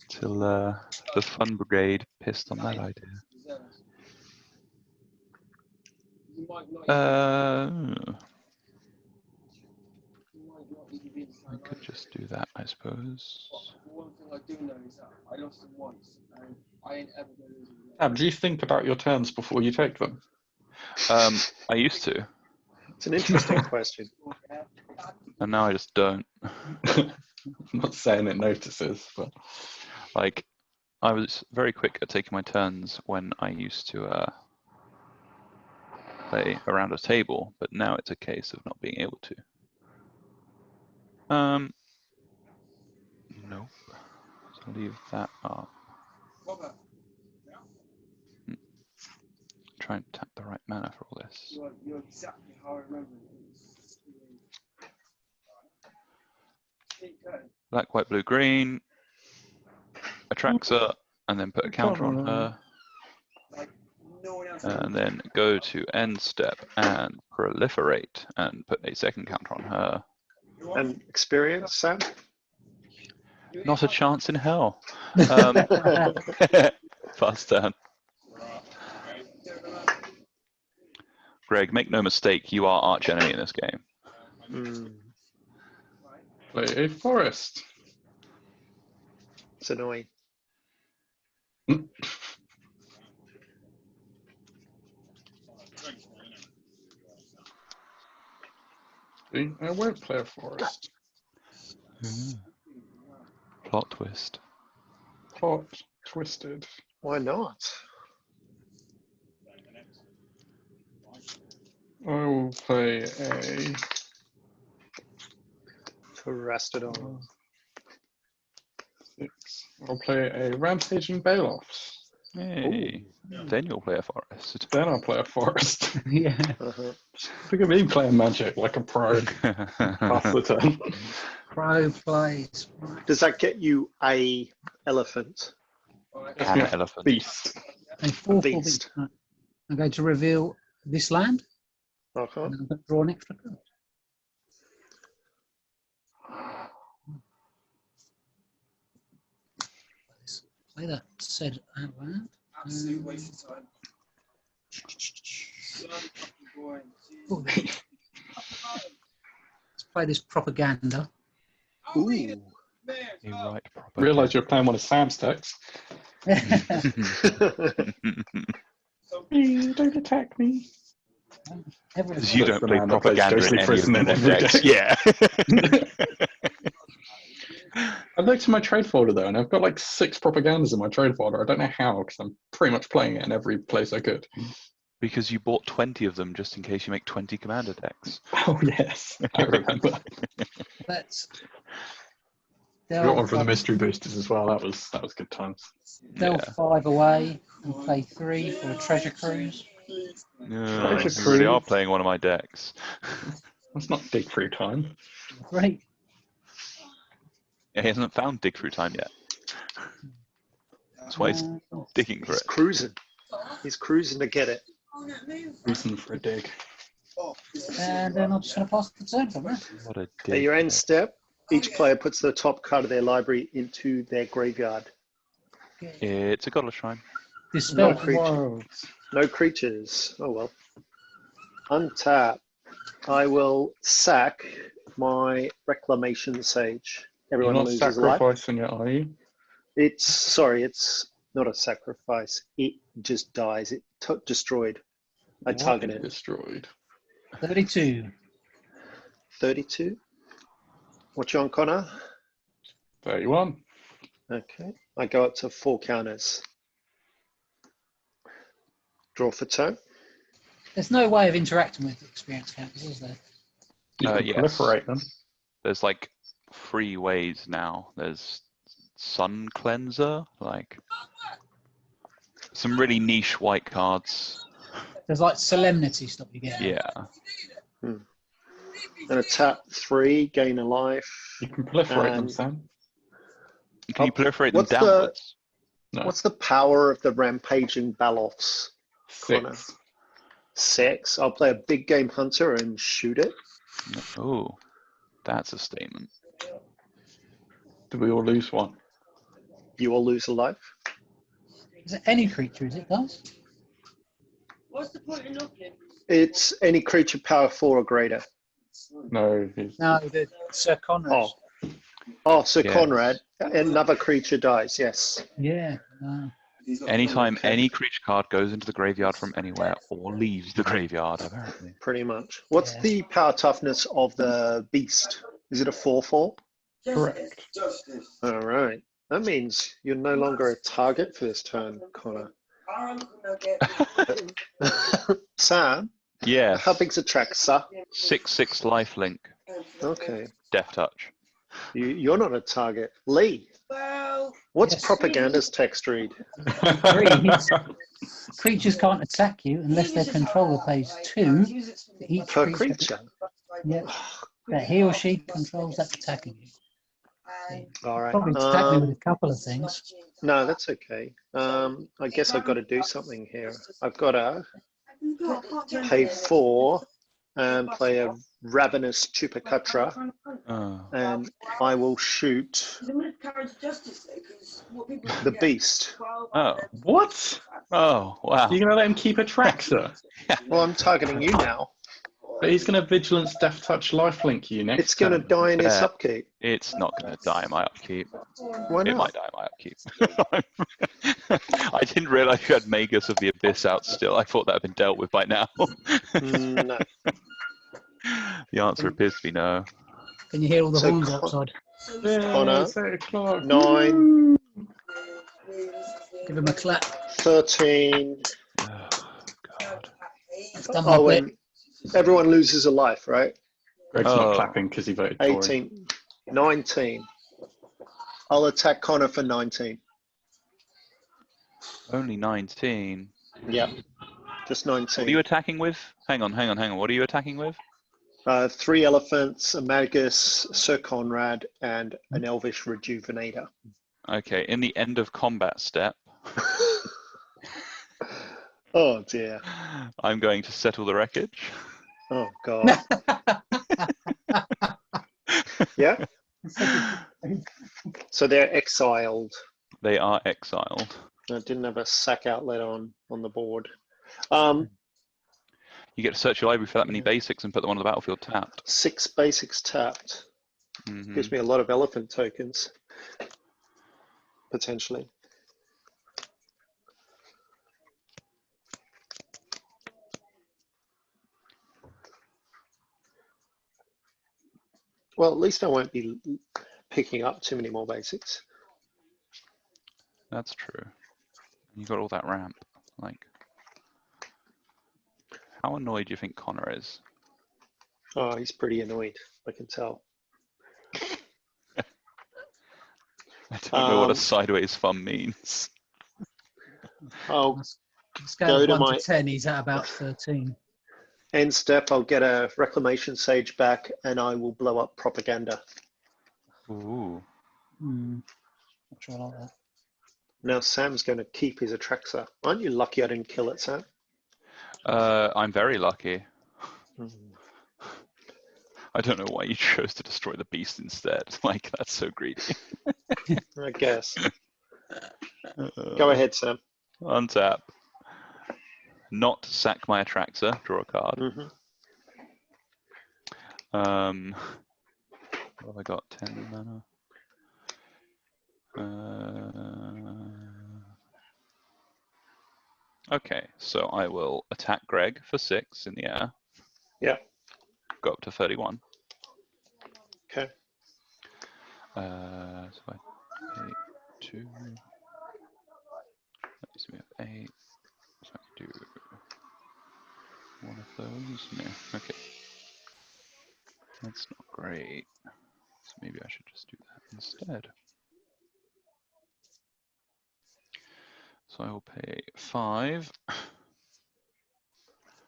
Till the Fun Brigade pissed on that idea. I could just do that, I suppose. One thing I do know is that I lost him once, and Do you think about your turns before you take them? I used to, It's an interesting question. and now I just don't. I'm not saying it notices, but Like, I was very quick at taking my turns when I used to play around a table, but now it's a case of not being able to. Nope. So leave that up. Try and tap the right mana for all this. You're exactly how I remember it. Black, white, blue, green. Atraxa, and then put a counter on her. And then go to end step and proliferate and put a second counter on her. And experience, Sam? Not a chance in hell. Fast turn. Greg, make no mistake, you are arch enemy in this game. play a forest. It's annoying. I won't play a forest. Plot twist. Plot twisted. Why not? I will play a Terrastodon. 6. I'll play a rampaging Baloffs. Hey. Then you'll play a forest. Then I'll play a forest. Yeah. Look at me playing Magic like a pro. Half the turn. Pro plays. Does that get you a elephant? Gets me An a elephant. beast. A 4/4 Beast. beast. Right. I'm going to reveal this land. Uh-huh. And I'm going to draw an extra card. Play that said out loud. Absolute waste of time. Oh, let's play this propaganda. Ooh. You right proper. Realise you're playing one of Sam's decks. Don't attack me. Because you don't The play man that plays propaganda Ghostly in any of Prison in the every decks. deck. Yeah. I looked in my trade folder though, and I've got like 6 propagandas in my trade folder. I don't know how, because I'm pretty much playing it in every place I could. Because you bought 20 of them just in case you make 20 commander decks. Oh yes, I remember. Let's I got one for the mystery boosters as well. That was good times. delve 5 away and play 3 for a treasure cruise. No, Treasure you really are Cruise. playing one of my decks. That's not dig through time. 3. Yeah, he hasn't found dig through time yet. That's why he's digging for He's it. cruising. He's cruising to get it. Reason for a dig. And then I'm just going to pass the turn from there. What a At dig. your end step, each player puts the top card of their library into their graveyard. It's a godless shrine. Dispel No creature. worlds. No creatures. Oh well. Untap. I will sack my Reclamation Sage. You're Everyone not loses a life. sacrificing it, are you? It's not a sacrifice. It just dies. It destroyed. I target it. Destroyed. 32. 32. What's you on, Connor? 31. Okay. I go up to 4 counters. Draw for turn. There's no way of interacting with experience counters, is there? You can Yes. proliferate them. There's like 3 ways now. There's Sun Cleanser, like some really niche white cards. There's like solemnity stuff you get. Yeah. And a tap 3, gain a life. You can proliferate them, And- Sam. Can you proliferate them What's the- downwards? No. What's the power of the rampaging Baloffs? 6. 6. I'll play a big game hunter and shoot it. Oh, that's a statement. Do we all lose one? You will lose a life. Is it any creature, is it, guys? What's the point in looking? It's any creature power 4 or greater. No. No, the Sir Conrad. Oh, Sir Yes. Conrad, another creature dies, yes. Yeah. Anytime any creature card goes into the graveyard from anywhere or leaves the graveyard, apparently. Pretty much. What's Yeah. the power toughness of the beast? Is it a 4/4? Correct. All right. That means you're no longer a target for this turn, Connor. Sam, Yeah. how big's Atraxa? 6/6 lifelink. Okay. Death touch. You're not a target. Lee, what's Yes. propaganda's text read? Creatures can't attack you unless their controller pays 2 for each Per creature creature. that he or she controls that's attacking you. All right. Probably attack me with a couple of things. No, that's okay. I guess I've got to do something here. I've got to pay 4 and play a ravenous Chupacabra, and I will shoot the beast. Oh. What? Oh, wow. You're gonna let him keep Atraxa? Well, I'm targeting you now. But he's gonna Vigilance Death Touch lifelink you next It's going to turn. die in its Fair. upkeep. It's not going to die in my upkeep. Why It might not? die in my upkeep. I didn't realize you had Magus of the Abyss out still. I thought that had been dealt with by now. No. The answer appears to be no. Can you hear all the So horns Con- outside? Connor, It's 8 o'clock. 9, Give him a clap. 13. Oh, God. I've done my Oh, bit. and everyone loses a life, right? Greg's Oh. not clapping because he voted for him. 18, 19. I'll attack Connor for 19. Only 19. Yeah, just What are 19. you attacking with? Hang on. What are you attacking with? 3 elephants, a magus, Sir Conrad, and an elvish rejuvenator. Okay, in the end of combat step, Oh dear. I'm going to settle the wreckage. Oh god. Yeah. So they're exiled. They are exiled. I didn't have a sack outlet on the board. You get to search your library for that many basics and put them on the battlefield tapped. 6 basics tapped. Mhm. Gives me a lot of elephant tokens. Potentially. Well, at least I won't be picking up too many more basics. That's true. You got all that ramp. Like, how annoyed do you think Connor is? Oh, he's pretty annoyed, I can tell. I don't know what a sideways thumb means. I'll Scale of go to 1 my to 10, he's at about 13. end step. I'll get a reclamation sage back, and I will blow up propaganda. Ooh. Not sure I like that. Now Sam's going to keep his Atraxa. Aren't you lucky I didn't kill it, Sam? I'm very lucky. I don't know why you chose to destroy the beast instead. Like, that's so greedy. I guess. Go ahead, Sam. Untap. Not sack my Atraxa. Draw a card. What have I got? 10 mana. Okay, so I will attack Greg for 6 in the air. Yeah. Go up to 31. Okay. So I pay 2. That leaves me at 8. So I can do one of those. No, okay. That's not great. So maybe I should just do that instead. So I will pay 5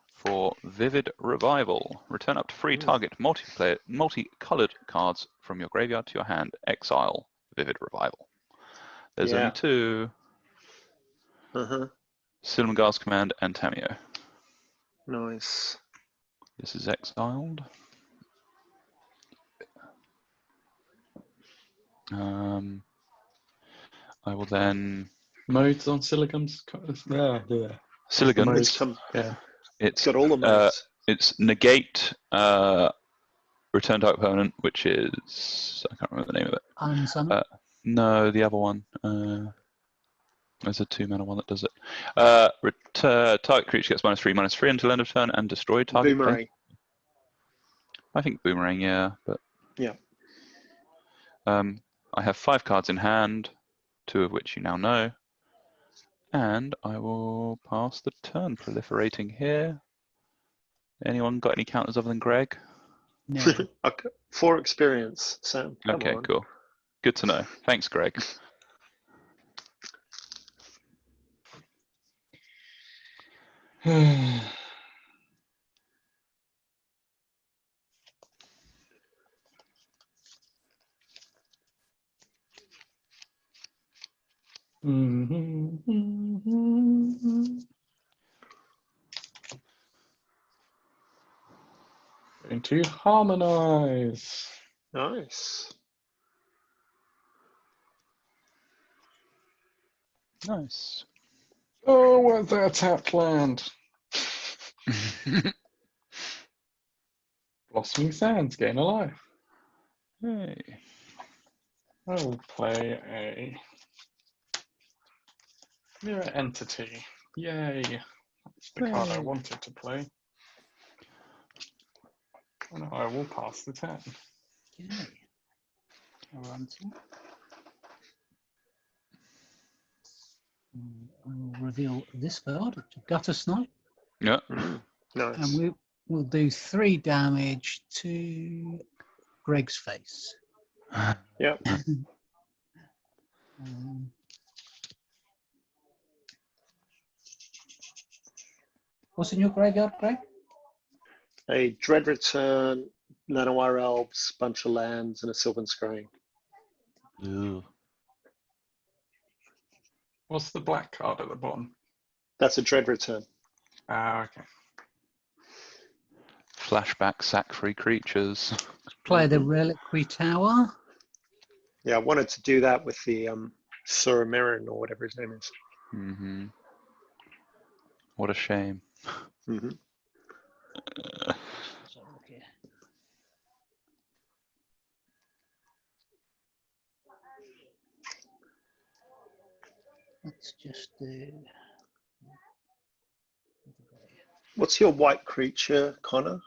for Vivid Revival. Return up to 3 target multicolored cards from your graveyard to your hand. Exile Vivid Revival. There's only 2. Silmagar's Command and Tamio. Nice. This is exiled. I will then... Modes on Silicon's. Silicon. Modes. It's got all the modes. It's negate return to opponent, which is I can't remember the name of it. Unsummon. No, the other one. There's a 2-mana one that does it. Target creature gets -3/-3 until end of turn and destroy target. Boomerang. I think boomerang, yeah, but Yeah. I have 5 cards in hand, 2 of which you now know, and I will pass the turn. Proliferating here. Anyone got any counters other than Greg? No. Okay. 4 experience, Sam. Come Okay, on. cool. Good to know. Thanks, Greg. Going to harmonize. Nice. Nice. Oh, where's that tapped land? Blossoming Sands, gain a life. Hey. I will play a Mirror Entity. Yay. That's the card I Yay. wanted to play. And I will pass the turn. Okay. I'll run to. I will reveal this card, Gutter Snipe, Yeah. Nice. and we'll do 3 damage to Greg's face. Yep. What's in your graveyard, Greg? A Dread Return, Nanowire Elves, bunch of lands, and a Sylvan Scrying. Ew. What's the black card at the bottom? That's a Dread Return. Ah, okay. Flashback sack-free creatures. Play the Reliquary Tower. Yeah, I wanted to do that with the Meren or whatever his name is. Mm-hmm. What a shame. Mm-hmm. So, okay. Let's just do. What's your white creature, Connor?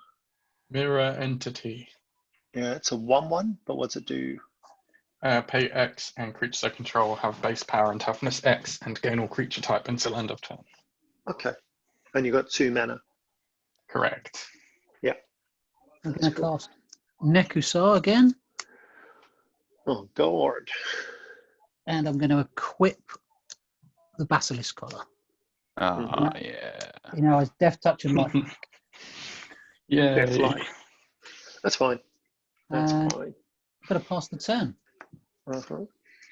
Mirror Entity. Yeah, it's a 1/1, but what's it do? Pay X and creatures I control have base power and toughness X and gain all creature type until end of turn. Okay. And you got 2 mana. Correct. Yeah. I'm That's going to cool. cast Nekusar again, Oh, God. and I'm going to equip the Basilisk Collar. Ah, yeah. You know, it's Death Touch and Life. Yay. Death Life. That's fine. That's And fine. I've got to pass the turn. Uh-huh. So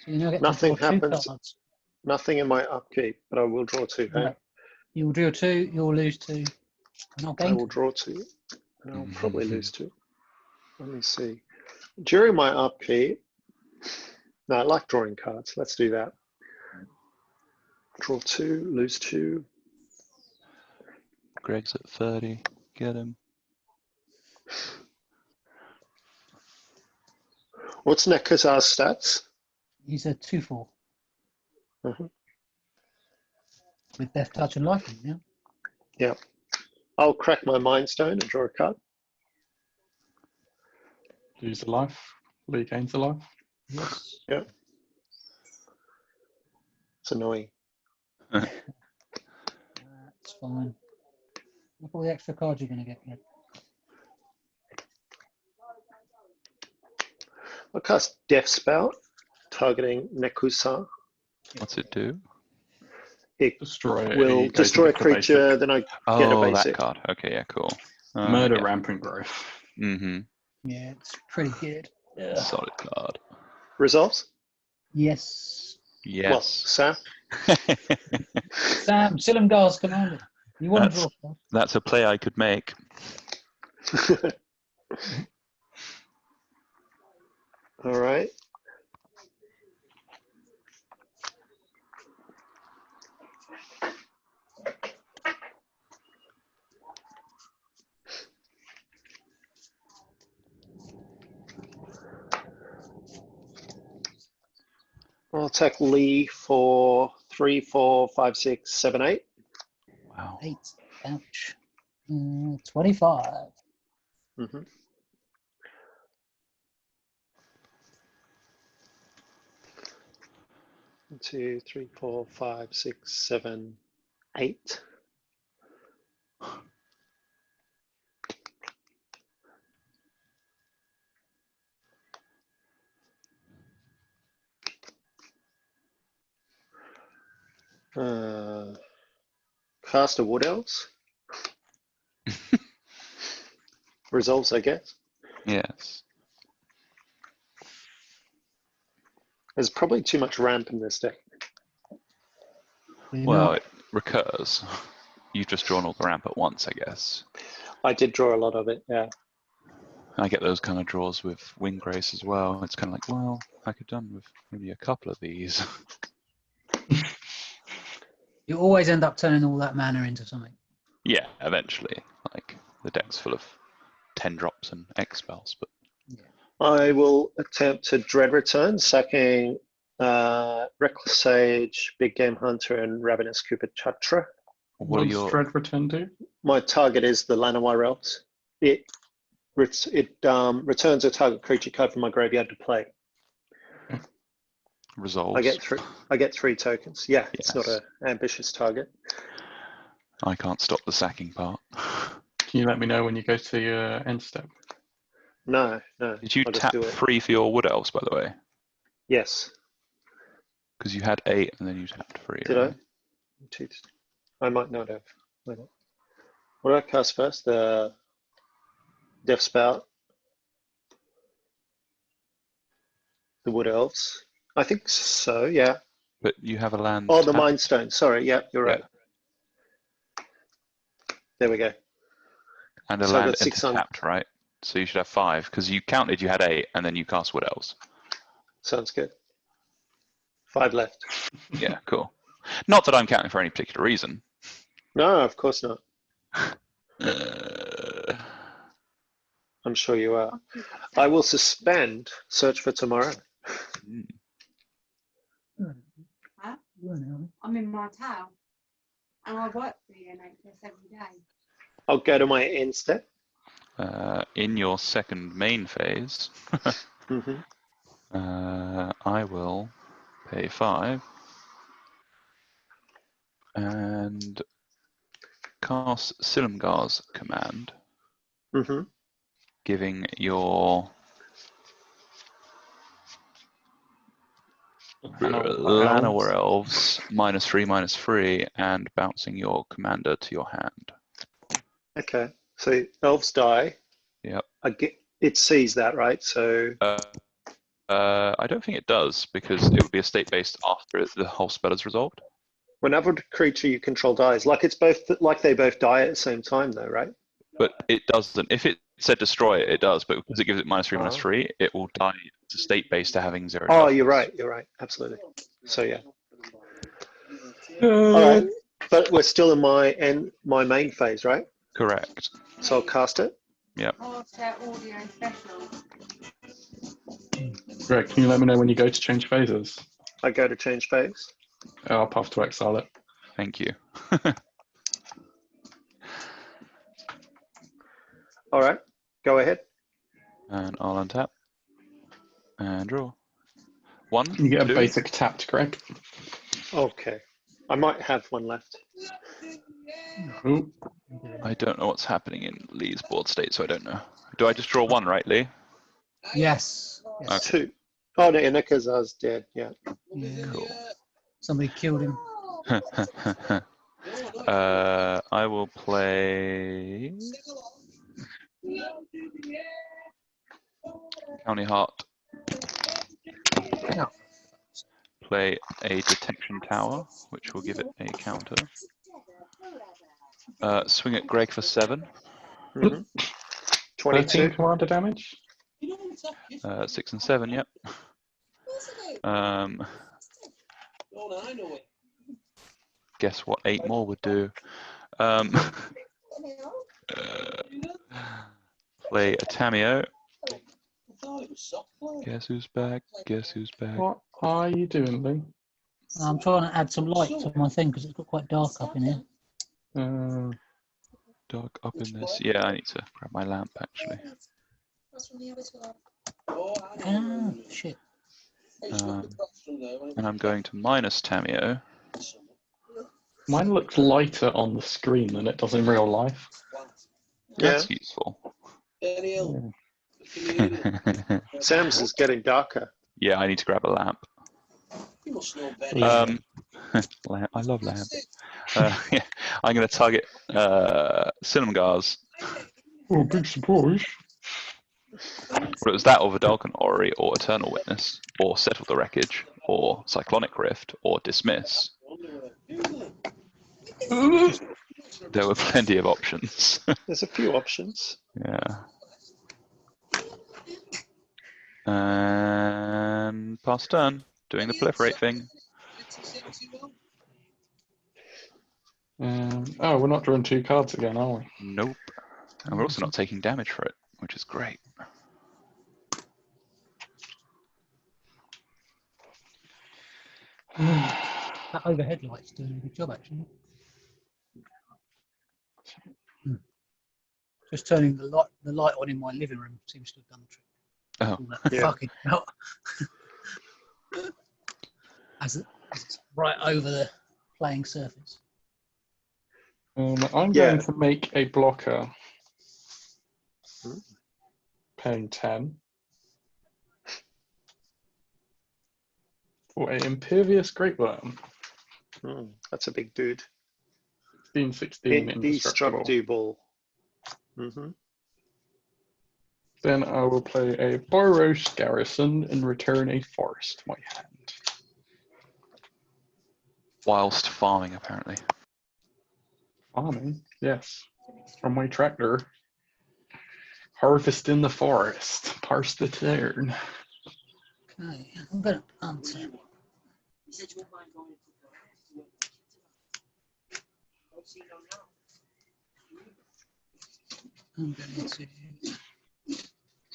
you now get Nothing to draw 2 happens. cards. Nothing in my upkeep, but I will draw 2. Hey? Right. You'll draw 2, you'll lose 2, and I'll I gain will 2. draw 2, and I'll probably lose 2. Let me see. During my upkeep, no, I like drawing cards. Let's do that. Draw 2, lose 2. Greg's at 30. Get him. What's Nekusar's stats? He's a 2/4 Uh-huh. with Death Touch and Life. Yeah. Yeah. I'll crack my Mind Stone and draw a card. Lose a life. Lee gains a life. Yes. Yeah. It's annoying. That's fine. Look at all the extra cards you're going to get. Greg. I'll cast Death Spout, targeting Nekusar. What's it do? It Destroy it. will He goes destroy a into the creature, basic. then I get a Oh, that basic. card. Okay, yeah, cool. Murder Yeah. Rampant Growth. Mm-hmm. Yeah, it's pretty good. Solid card. Resolves? Yes. Well, Yes. Sam? Sam, Silumgar's commander. You want to draw a card? That's a play I could make. All right. I'll attack Lee for 3, 4, 5, 6, 7, 8. Wow. 8. Ouch. 25. Mm-hmm. 1, 2, 3, 4, 5, 6, 7, 8. Cast a Wood Elves. Resolves, I guess. Yes. There's probably too much ramp in this deck. Well, it recurs. You've just drawn all the ramp at once, I guess. I did draw a lot of it, yeah. I get those kind of draws with Windgrace as well. It's kind of like, well, I could have done with maybe a couple of these. You always end up turning all that mana into something. Yeah, eventually. Like, the deck's full of 10 drops and X spells, but I will attempt to Dread Return, sacking Reckless Sage, Big Game Hunter, and Ravenous Cupid Chatra. What does Dread Return do? My target is the Llanowar Elves. It returns a target creature card from my graveyard to play. resolves. I get 3 tokens. Yeah, it's not Yes. an ambitious target. I can't stop the sacking part. Can you let me know when you go to your end step? No. Did you I'll just tap do it. 3 for your Wood Elves, by the way? Yes. Because you had 8 and then you tapped 3. Did right? I might not have. What did I cast first? The Death Spout. The Wood Elves. I think so, yeah. But you have a land. Oh, the tapped. Mind Stone. Sorry, yeah, you're right. There we go. And a So I've land got 6 on. tapped, right? So you should have 5, because you counted you had 8, and then you cast Wood Elves. Sounds good. 5 left. Yeah, cool. Not that I'm counting for any particular reason. No, of course not. Uh, I'm sure you are. I will suspend Search for Tomorrow. Huh? I'm in my town and I work for the NHS every day. I'll go to my end step. in your second main phase, Mm-hmm. I will pay 5 and cast Silumgar's command, Mm-hmm. giving your Llanowar Elves -3/-3 and bouncing your commander to your hand. Okay. So elves die. Yep. It sees that, right? So I don't think it does, because it would be a state based after the whole spell is resolved. whenever a creature you control dies, like they both die at the same time, though, right? But it doesn't. If it said destroy it, it does. But because it gives it -3/-3, it will die. It's a state based to having 0. Oh, you're right. Absolutely. So yeah. All right. But we're still in my main phase, right? Correct. So I'll cast it. Yep. Audio special. Greg, can you let me know when you go to change phases? I go to change phase. I'll path to exile it. Thank you. All right. Go ahead. And I'll untap and draw. 1, You get a 2. basic tapped, Greg. Okay. I might have one left. Ooh. I don't know what's happening in Lee's board state, so I don't know. Do I just draw 1, right, Lee? Yes. Yes. 2. Oh, no, Nekusar's dead. Yeah. Yeah. Cool. Somebody killed him. I will play County Heart. Yeah. Play a Detection Tower, which will give it a counter. Swing at Greg for 7. Mm-hmm. 13 22. commander damage? 6 and 7, yep. Guess what 8 more would do. Play a Tameo. Guess who's back? Guess who's back? What are you doing, Lee? I'm trying to add some light to my thing because it's got quite dark up in here. Dark up in this. Yeah, I need to grab my lamp actually. Ah, shit. And I'm going to minus Tamio. Mine looks lighter on the screen than it does in real life. That's useful. Yeah. Sam's is getting darker. Yeah, I need to grab a lamp. Lamp. I love lamp. Yeah, I'm going to target Cinnamgars. Oh, big surprise. Well, it was that or Vidalcan Orrery or Eternal Witness or Settle the Wreckage or Cyclonic Rift or Dismiss. There were plenty of options. There's a few options. Yeah. And pass turn, doing the proliferate thing. Oh, we're not drawing 2 cards again, are we? Nope. And we're also not taking damage for it, which is great. That overhead light's doing a good job, actually. Just turning the light on in my living room seems to have done the trick. Oh. All that fucking out. As it's right over the playing surface. I'm going to make a blocker. Paying 10. For an Impervious Great Worm. That's a big dude. 16/16 indestructible. Then I will play a Boros Garrison and return a forest to my hand. Whilst farming, apparently. Farming? Yes. From my tractor. Harvest in the forest. Parse the turn. Okay, I'm going to untap. I'm going to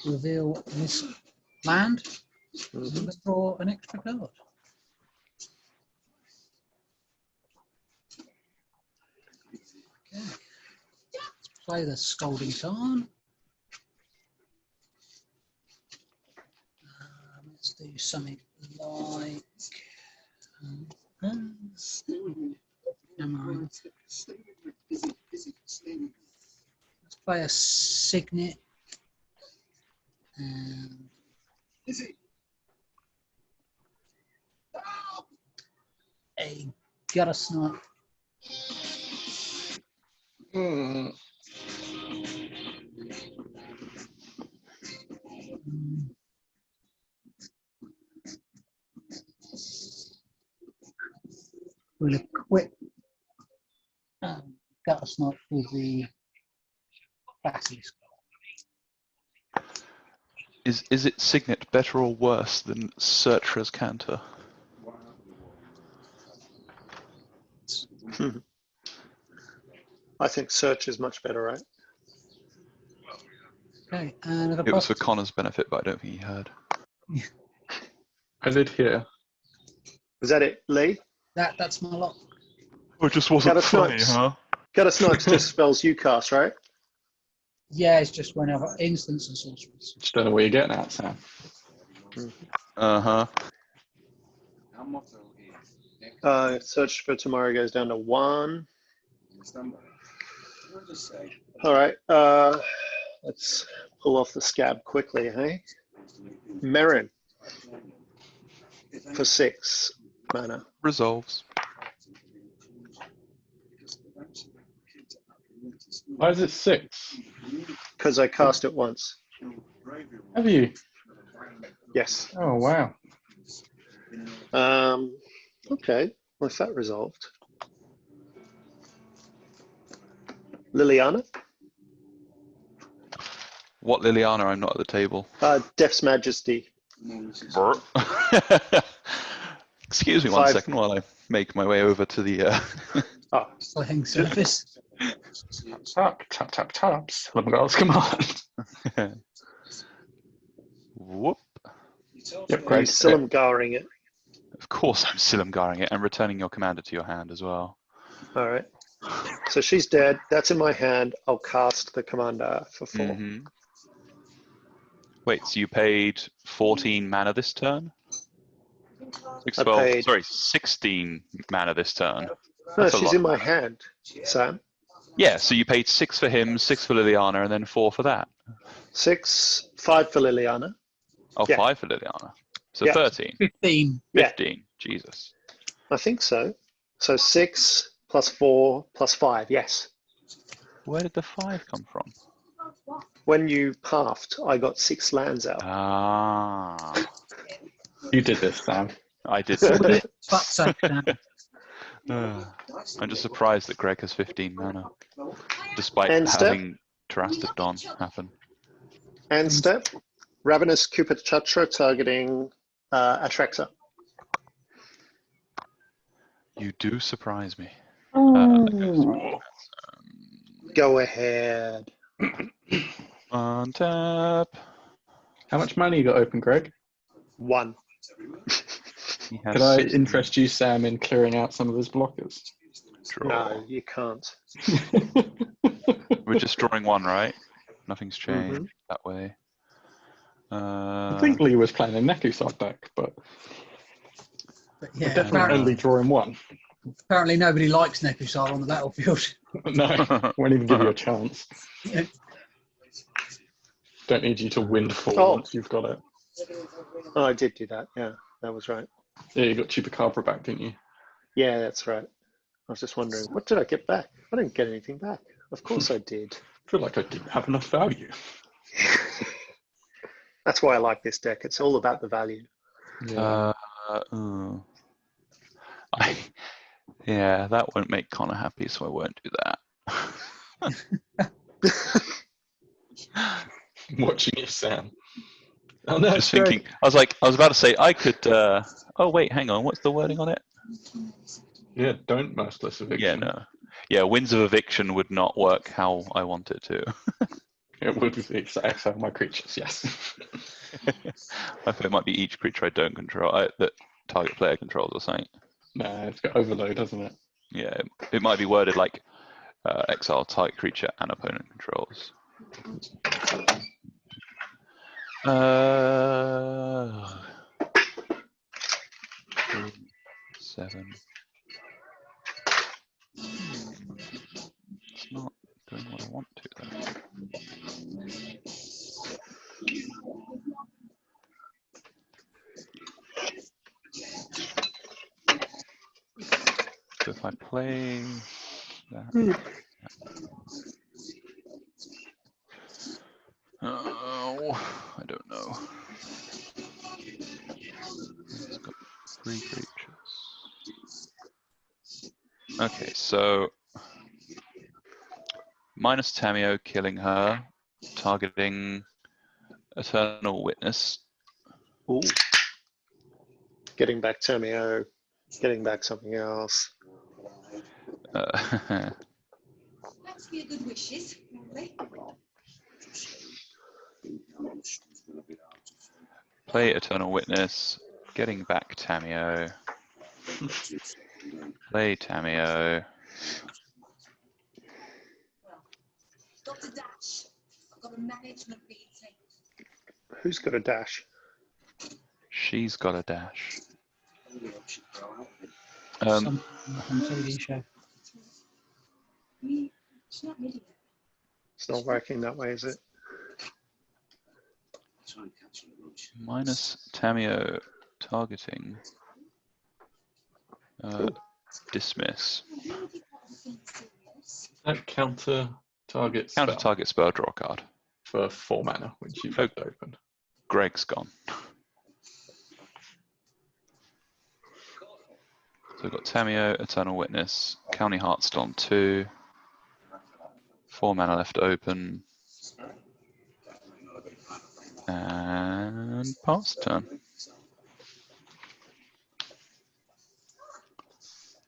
reveal this land and draw an extra card. Okay. Let's play the Scalding Tarn. Let's do something like never mind. Let's play a Signet and a Gutter Snipe. We'll equip Gutter Snipe with the Basilisk. Is it Signet better or worse than Sertra's Canter? I think Search is much better, right? Okay, and It was for Connor's benefit, but I don't think he heard. I did hear. Was that it, Lee? That's my lot. Oh, it just wasn't funny, huh? Gutter Snipes just spells you cast, right? Yeah, it's just whenever instants and sorceries. Just don't know where you're getting at, Sam. Search for tomorrow goes down to 1. All right, let's pull off the scab quickly, hey? Meren for 6 mana. Resolves. Why is it 6? Because I cast it once. Have you? Yes. Oh, wow. Okay, what's that resolved? Liliana? What Liliana? I'm not at the table. Death's Majesty. Excuse me 1 second while I make my way over to the playing surface. Tap, tap, tap, taps. Cinnamgars, come on. Whoop. Yep, Are you Silumgaring it? Of course I'm Silumgaring it and returning your commander to your hand as well. All right. So she's dead. That's in my hand. I'll cast the commander for 4. Mhm. Wait, so you paid 14 mana this turn? I paid. Sorry, 16 mana this turn. No, That's a she's lot in of my mana. hand, Sam. Yeah, so you paid 6 for him, 6 for Liliana, and then 4 for that. 6, 5 for Liliana. Oh, Yeah. 5 for Liliana. So Yeah. 13. 15. 15. Jesus. I think so. So 6 plus 4 plus 5. Yes. Where did the 5 come from? When you halved, I got 6 lands out. Ah. You did this, Sam. I did. Would it? Fuck's sake, Sam. I'm just surprised that Greg has 15 mana, despite End step. having Terastodon happen. End step. Ravenous Cupid Chatra targeting Atraxa. You do surprise me. Go ahead. On tap. How much money you got open, Greg? 1. He has Could I 16. interest you, Sam, in clearing out some of his blockers? Draw. No, you can't. We're just drawing 1, right? Nothing's changed that way. I think Lee was playing a Nekusar deck, but Yeah, definitely apparently, only drawing 1. apparently nobody likes Nekusar on the battlefield. No, won't even give you a chance. Yeah. Don't need you to windfall once you've got it. Oh, I did do that. Yeah, that was right. Yeah, you got Chupacabra back, didn't you? Yeah, that's right. I was just wondering, what did I get back? I didn't get anything back. Of course I did. I feel like I didn't have enough value. That's why I like this deck. It's all about the value. Yeah. Yeah, that won't make Connor happy, so I won't do that. Watching you, Sam. Oh no, Just thinking, I was about to say, I could, oh wait, hang on, what's the wording on it? Yeah, don't merciless eviction. Yeah, no. Yeah, winds of eviction would not work how I want it to. It would exile my creatures, yes. I think it might be each creature I don't control, that target player controls or something. Nah, it's got overload, doesn't it? Yeah, it might be worded like exile target creature and opponent controls. 7. It's not doing what I want to though. So if I play that. Oh, I don't know. It's got 3 creatures. Okay, so minus Tameo, killing her, targeting Eternal Witness. Ooh. Getting back Tameo, getting back something else. That's for your good wishes, lovely. Play Eternal Witness, getting back Tameo. Play Tameo. Got to dash. I've got a management meeting. Who's got a dash? She's got a dash. Some TV show. It's not really. It's not working that way, is it? Minus Tameo, targeting. Dismiss. That counter target spell. Counter target spell, draw a card. For 4 mana, which you've left open. Greg's gone. So we've got Tameo, Eternal Witness, County Heartstorm 2, 4 mana left open, and pass turn.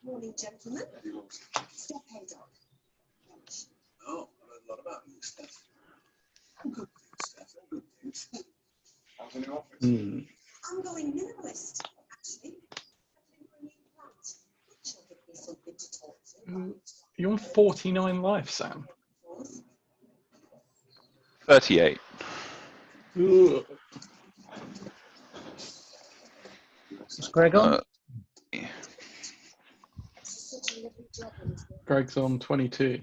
Morning, gentlemen. Step head on. Oh, I learned a lot about you, Steph. I'm good, Steph. I'm good, I'm going minimalist, actually. on 49 life, Sam. 38. Ugh. Is Greg on? Greg's on 22.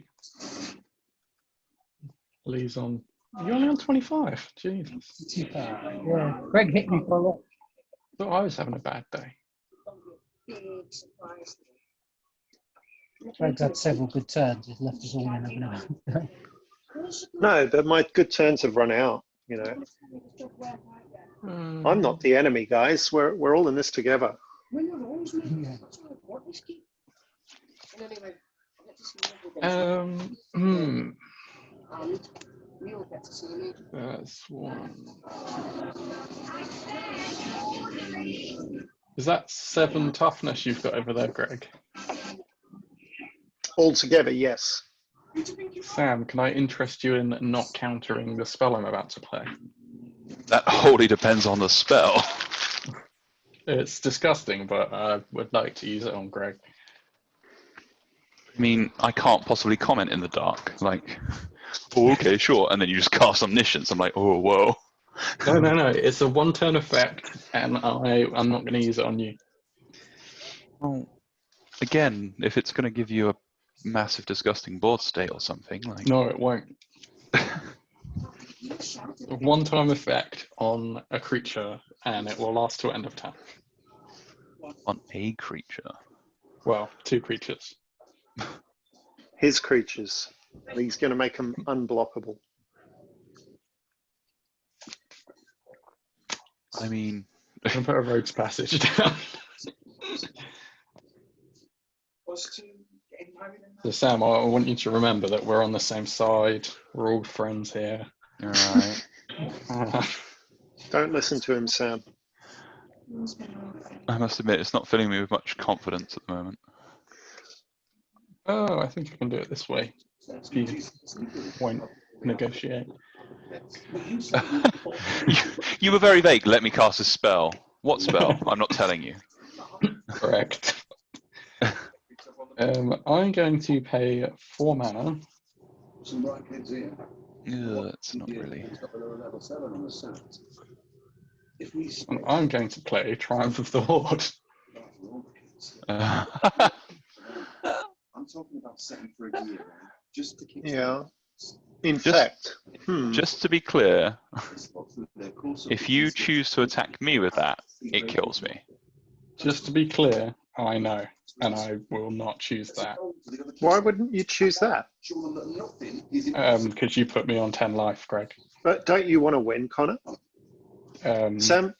Lee's on. You're only on 25. Jesus. Yeah, Greg hit me for a lot. Thought I was having a bad day. Greg's had several good turns. He's left us all in having a bad day. No, but my good turns have run out. You know, I'm not the enemy, guys. We're all in this together. Yeah. That's one. Is that 7 toughness you've got over there, Greg? All together, yes. Sam, can I interest you in not countering the spell I'm about to play? That wholly depends on the spell. It's disgusting, but I would like to use it on Greg. I mean, I can't possibly comment in the dark. Like, oh, okay, sure. And then you just cast Omniscience. I'm like, oh, whoa. No. It's a 1-turn effect, and I'm not going to use it on you. Well, again, if it's going to give you a massive, disgusting board state or something, like. No, it won't. A 1-time effect on a creature, and it will last till end of turn. On a creature. Well, 2 creatures. His creatures. He's going to make them unblockable. I mean, I'm going to put a rogue's passage down. So Sam, I want you to remember that we're on the same side. We're all friends here. all right. Don't listen to him, Sam. I must admit, it's not filling me with much confidence at the moment. Oh, I think I can do it this way. You won't negotiate. You were very vague. Let me cast a spell. What spell? I'm not telling you. Correct. I'm going to pay 4 mana. That's not really. And I'm going to play Triumph of the Horde. I'm talking about setting for a year, just to keep. Yeah. In fact, just to be clear, if you choose to attack me with that, it kills me. Just to be clear, I know, and I will not choose that. why wouldn't you choose that? Because you put me on 10 life, Greg. But don't you want to win, Connor?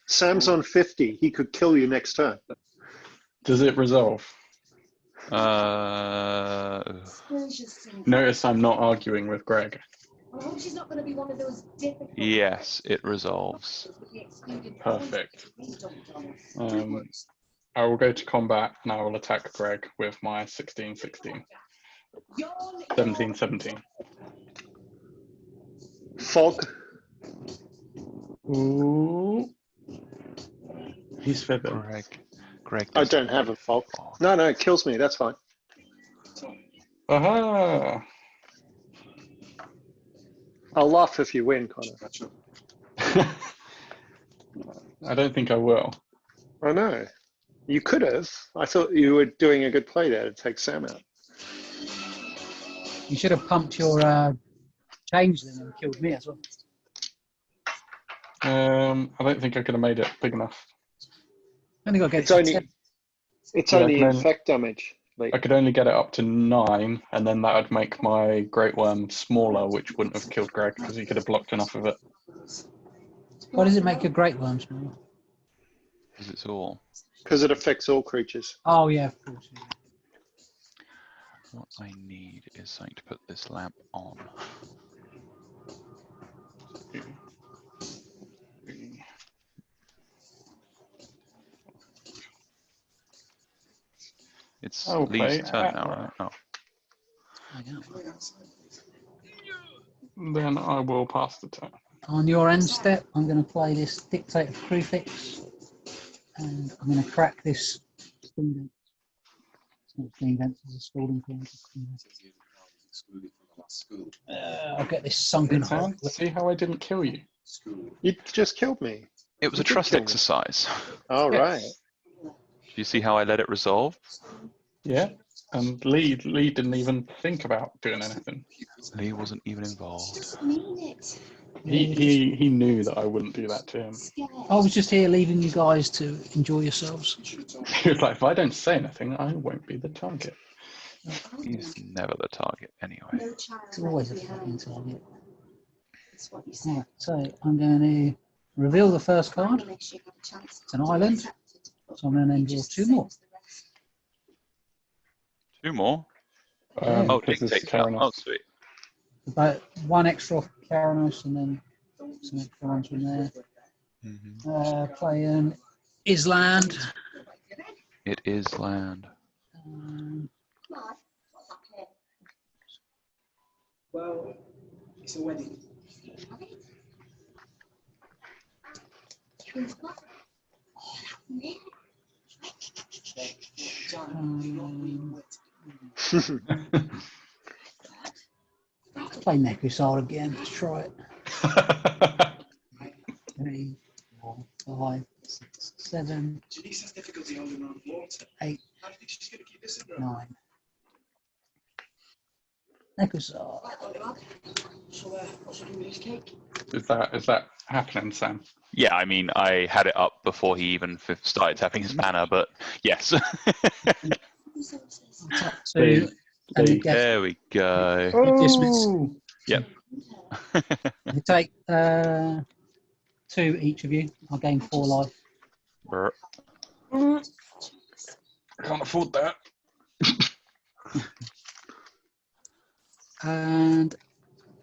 Sam's on 50. He could kill you next turn. Does it resolve? Notice I'm not arguing with Greg. Yes, it resolves. Perfect. I will go to combat and I will attack Greg with my 16-16. 17-17. Fog. Ooh. He's feathered. Greg I don't have a fog. No, it kills me. That's fine. Aha! I'll laugh if you win, Connor. I don't think I will. I know. You could have. I thought you were doing a good play there to take Sam out. You should have pumped your changeling and killed me as well. I don't think I could have made it big enough. Only got to get It's to only 10. it's Yeah, only no. infect damage. Lee. I could only get it up to 9, and then that would make my Great Worm smaller, which wouldn't have killed Greg because he could have blocked enough of it. Why does it make a great worm small? Because it's all. Because it affects all creatures. Oh yeah, of course. Yeah. What I need is something to put this lamp on. It's Lee's turn now, right? Oh. Then I will pass the turn. On your end step, I'm going to play this Dictator Prefix, and I'm going to crack this Steam Dance. It's not Steam Dance, it's a Scalding Card. excluded from the last school. I'll get this sunken hole. See how I didn't kill you? School. You just killed me. It was a You did trust kill me. exercise. All right. Do you see how I let it resolve? Yeah. And Lee didn't even think about doing anything. Lee wasn't even involved. Just mean it. He knew that I wouldn't do that to him. I was just here leaving you guys to enjoy yourselves. He was like, if I don't say anything, I won't be the target. He's never the target anyway. No child It's always a left fucking behind. target. That's what you said. Right, so I'm going to reveal the first card. Unless you have a chance It's an to be island. accepted. So I'm going to You're draw just 2 the same more. as the rest. 2 more? Oh, Ding takes out. Oh, sweet. About 1 extra off Caranos and then some extra ones from there. Playing Island. It is land. Well, it's a wedding. Play Nekusar again. Let's try it. 3, 4, 5, 6, 7, Janice has difficulty holding on to water. 8, How do you think she's going to keep this in her? 9. Nekusar. Is that happening, Sam? Yeah, I mean, I had it up before he even started tapping his mana, but yes. Tap 2. And you get, There we go. you dismiss. Yep. You take 2 each of you. I'll gain 4 life. Brr. Can't afford that. And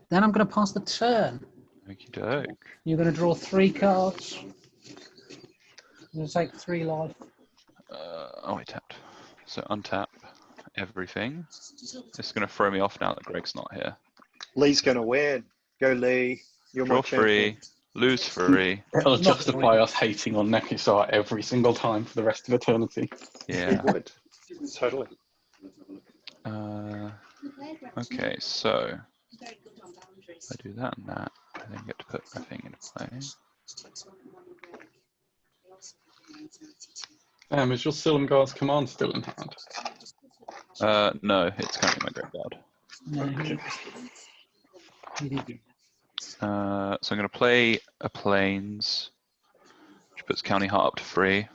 then I'm going to pass the turn. Okie doke. You're going to draw 3 cards. You're going to take 3 life. Oh, I tapped. So untap everything. It's going to throw me off now that Greg's not here. Lee's going to win. Go, Lee. You're my Draw champion. 3, lose 3. It'll justify us hating on Nekusar every single time for the rest of eternity. Yeah. It would. Totally. Okay, so if I do that and that, I then get to put my thing into play. Is your Silumgar's command still in hand? No, it's currently my graveyard. No, he did. So I'm going to play a Plains, which puts County Heart up to 3.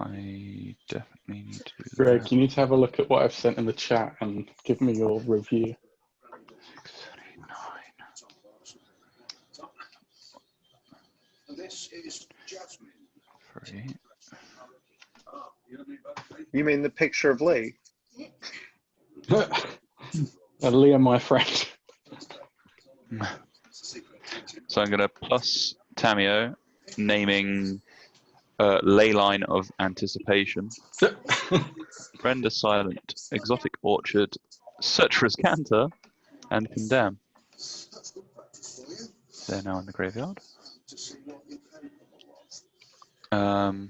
I definitely need to do Greg, that. you need to have a look at what I've sent in the chat and give me your review. 6, 7, 8, 9. This is Jasmine. 3. You mean the picture of Lee? Leah, my friend. So I'm going to plus Tamio, naming Leyline of Anticipation, Render Silent, Exotic Orchard, Search for Canter, and Condemn. They're now in the graveyard. How do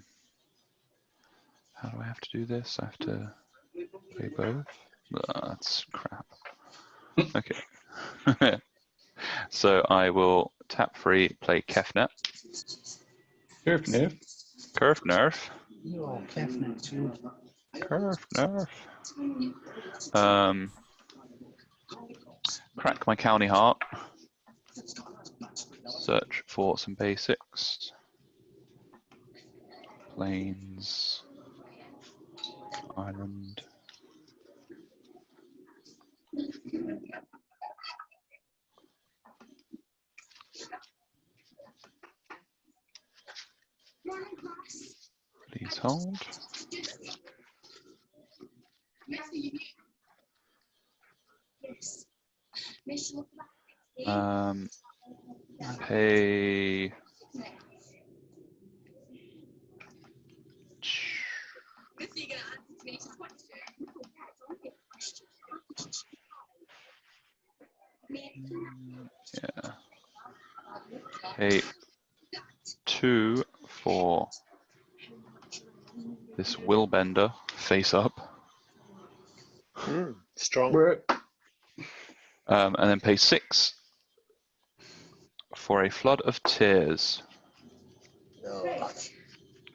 I have to do this? I have to play both? That's crap. Okay. So I will tap 3, play Kefnet. Curve nerf. Curve Nerf. Oh, Kefnet, too. Curve Nerf. Crack my County Heart. Search for some basics. Plains. Island. Please hold. Pay. Yeah. pay 2 for this Willbender face up. Strong. And then pay 6 for a Flood of Tears.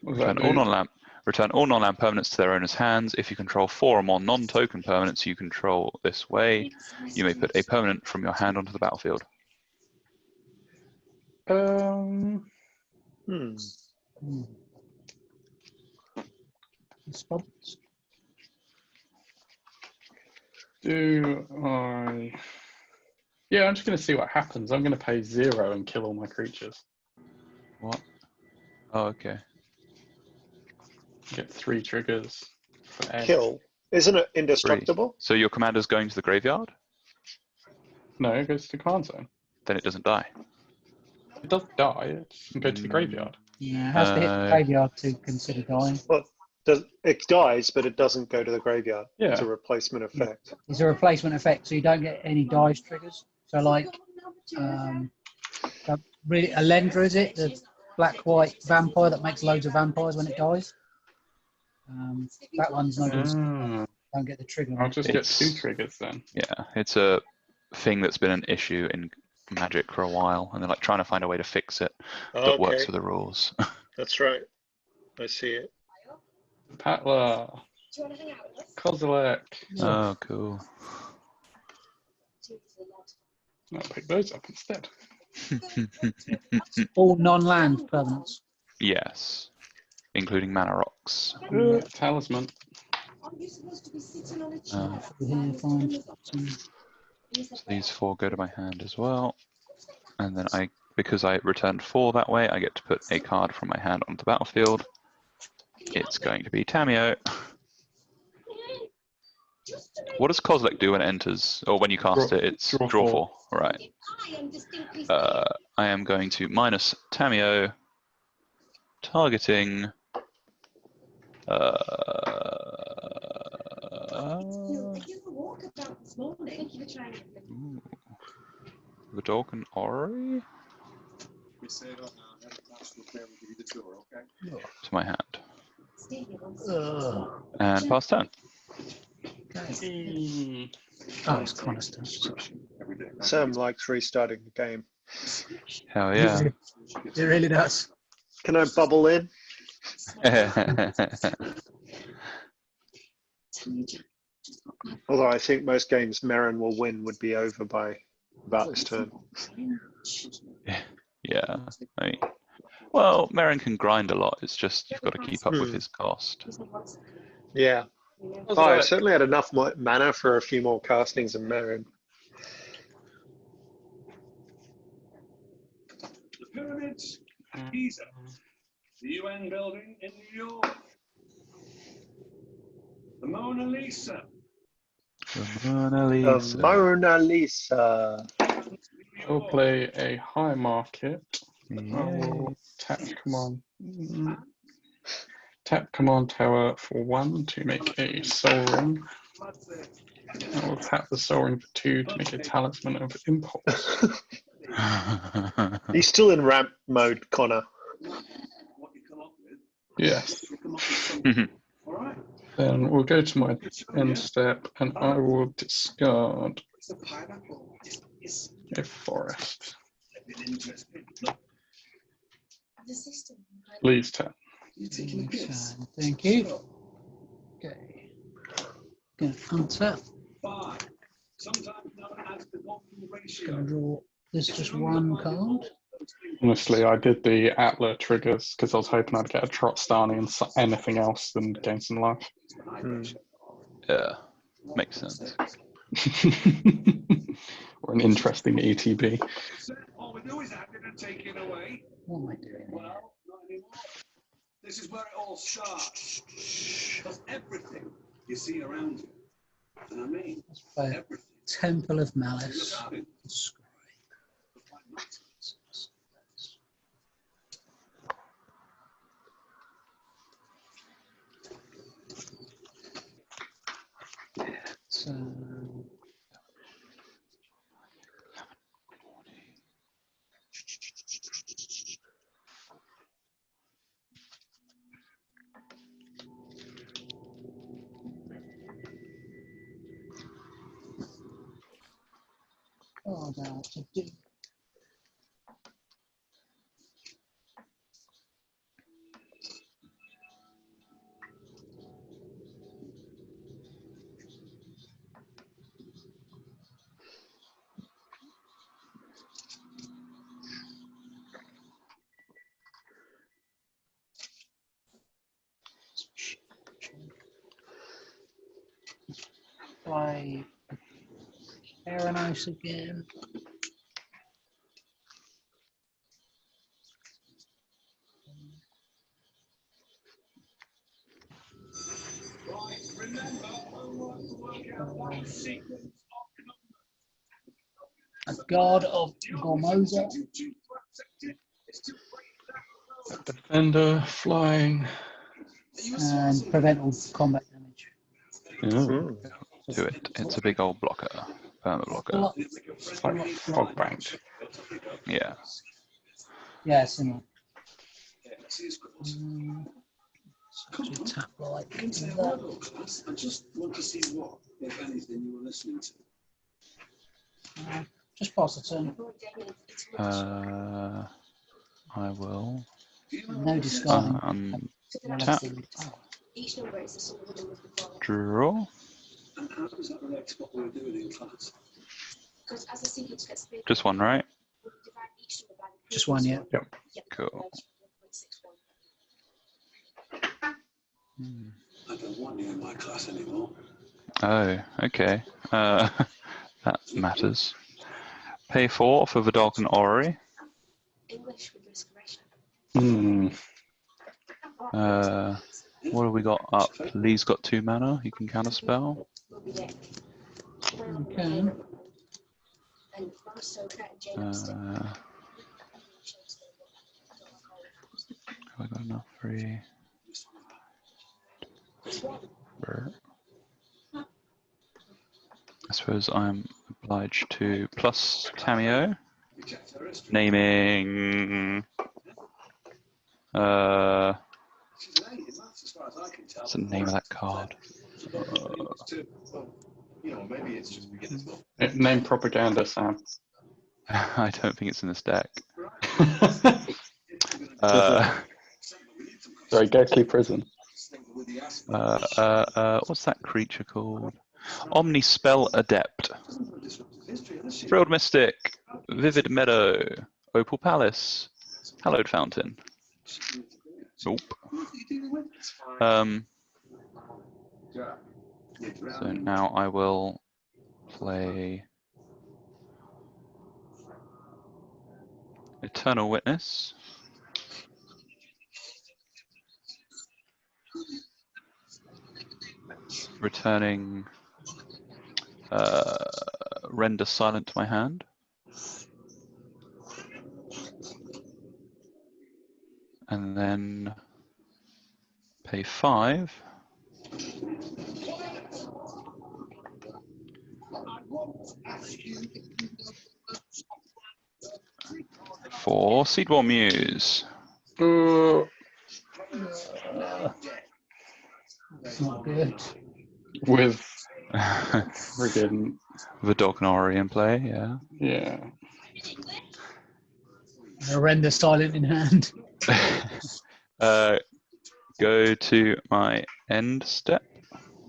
Return all non-land permanents to their owner's hands. If you control 4 or more non-token permanents you control this way, you may put a permanent from your hand onto the battlefield. Response. Do I? Yeah, I'm just going to see what happens. I'm going to pay 0 and kill all my creatures. What? Oh, okay. Get 3 triggers for egg. Kill. Isn't it 3. indestructible? So your commander's going to the graveyard? No, it goes to command zone. Then it doesn't die. It does die. It can go to the graveyard. Yeah, it has to hit the graveyard to consider dying. Well, it dies, but it doesn't go to the graveyard. Yeah. It's a replacement effect. It's a replacement effect, so you don't get any dice triggers. So, like, a Lendra, is it? The black-white vampire that makes loads of vampires when it dies? That one's no good. Don't get the trigger. I'll just get 2 triggers then. Yeah, it's a thing that's been an issue in Magic for a while, and they're like trying to find a way to fix it that works with the rules. That's right. I see it. Atla. Kozilek. Oh, cool. I'll pick those up instead. All non-land permanents. Yes, including mana rocks. Talisman. So these 4 go to my hand as well, and then because I returned 4 that way, I get to put a card from my hand onto the battlefield. It's going to be Tameo. What does Kozilek do when it enters, or when you cast it? It's draw 4. Right. I am going to minus Tameo, targeting. Vidalcan Ori? To my hand. And pass turn. Oh, it's Coniston. Sam likes restarting the game. Hell yeah. It really does. Can I bubble in? Although I think most games Meren will win would be over by about this turn. Yeah. I mean, well, Meren can grind a lot. It's just you've got to keep up with his cost. Yeah. Oh, I certainly had enough mana for a few more castings in Meren. The pyramids at Giza, the UN building in New York, the Mona Lisa. The Mona Lisa. The Mona Lisa. I'll play a high market. I Yay. will tap command tower for 1 to make a soul ring. I will tap the soul ring for 2 to make a talisman of impulse. He's still in ramp mode, Connor. Yes. Then we'll go to my end step and I will discard a forest. Leaves turn. Thank you. Okay. Gonna untap. Gonna draw this just 1 card. Honestly, I did the Atla triggers because I was hoping I'd get a Trotstani and anything else than gain some life. Yeah, makes sense. Or an interesting ETB. All we do is have it and take it away. What am I doing? Well, not anymore. This is where it all starts. Because everything you see around you, and I mean everything. Temple of Malice. So, about to do. Play Meren again. Right, remember, homework to work out what sequence A god of Gormoza. Defender, flying. And prevent all combat damage. Oh, Do it. It's a big old blocker. Perma blocker. it's like fog banked. Yeah. Yeah, similar. Come Tap like on, say a word or class. I just want to see what, if anything, you were listening to. Just pass the turn. I will. No discarding. Tap. Each number is a sum of the numbers before it. Draw. And how does that relate to what we were doing in class? Because as the sequence gets bigger, Just one, right? we divide each number by the Just one, yeah. Yep. Cool. 1.61. I don't want you in my class anymore. Oh, okay. That matters. Pay 4 for Vidalcan Orrery. English with restoration. What have we got up? Lee's got 2 mana. He can counterspell. Okay. And so Have I got enough? 3. I suppose I'm obliged to plus Tamio. Naming. What's the name of that card? Name propaganda, Sam. I don't think it's in this deck. Sorry, Ghostly Prison. What's that creature called? Omnispell Adept. Frilled Mystic. Vivid Meadow. Opal Palace. Hallowed Fountain. Nope. So now I will play Eternal Witness. Returning Render Silent to my hand. And then pay 5. For Seedwall Muse. That's not good. With friggin' Vidalcan Orrery in play, yeah. yeah. Horrendous silent in hand. Go to my end step.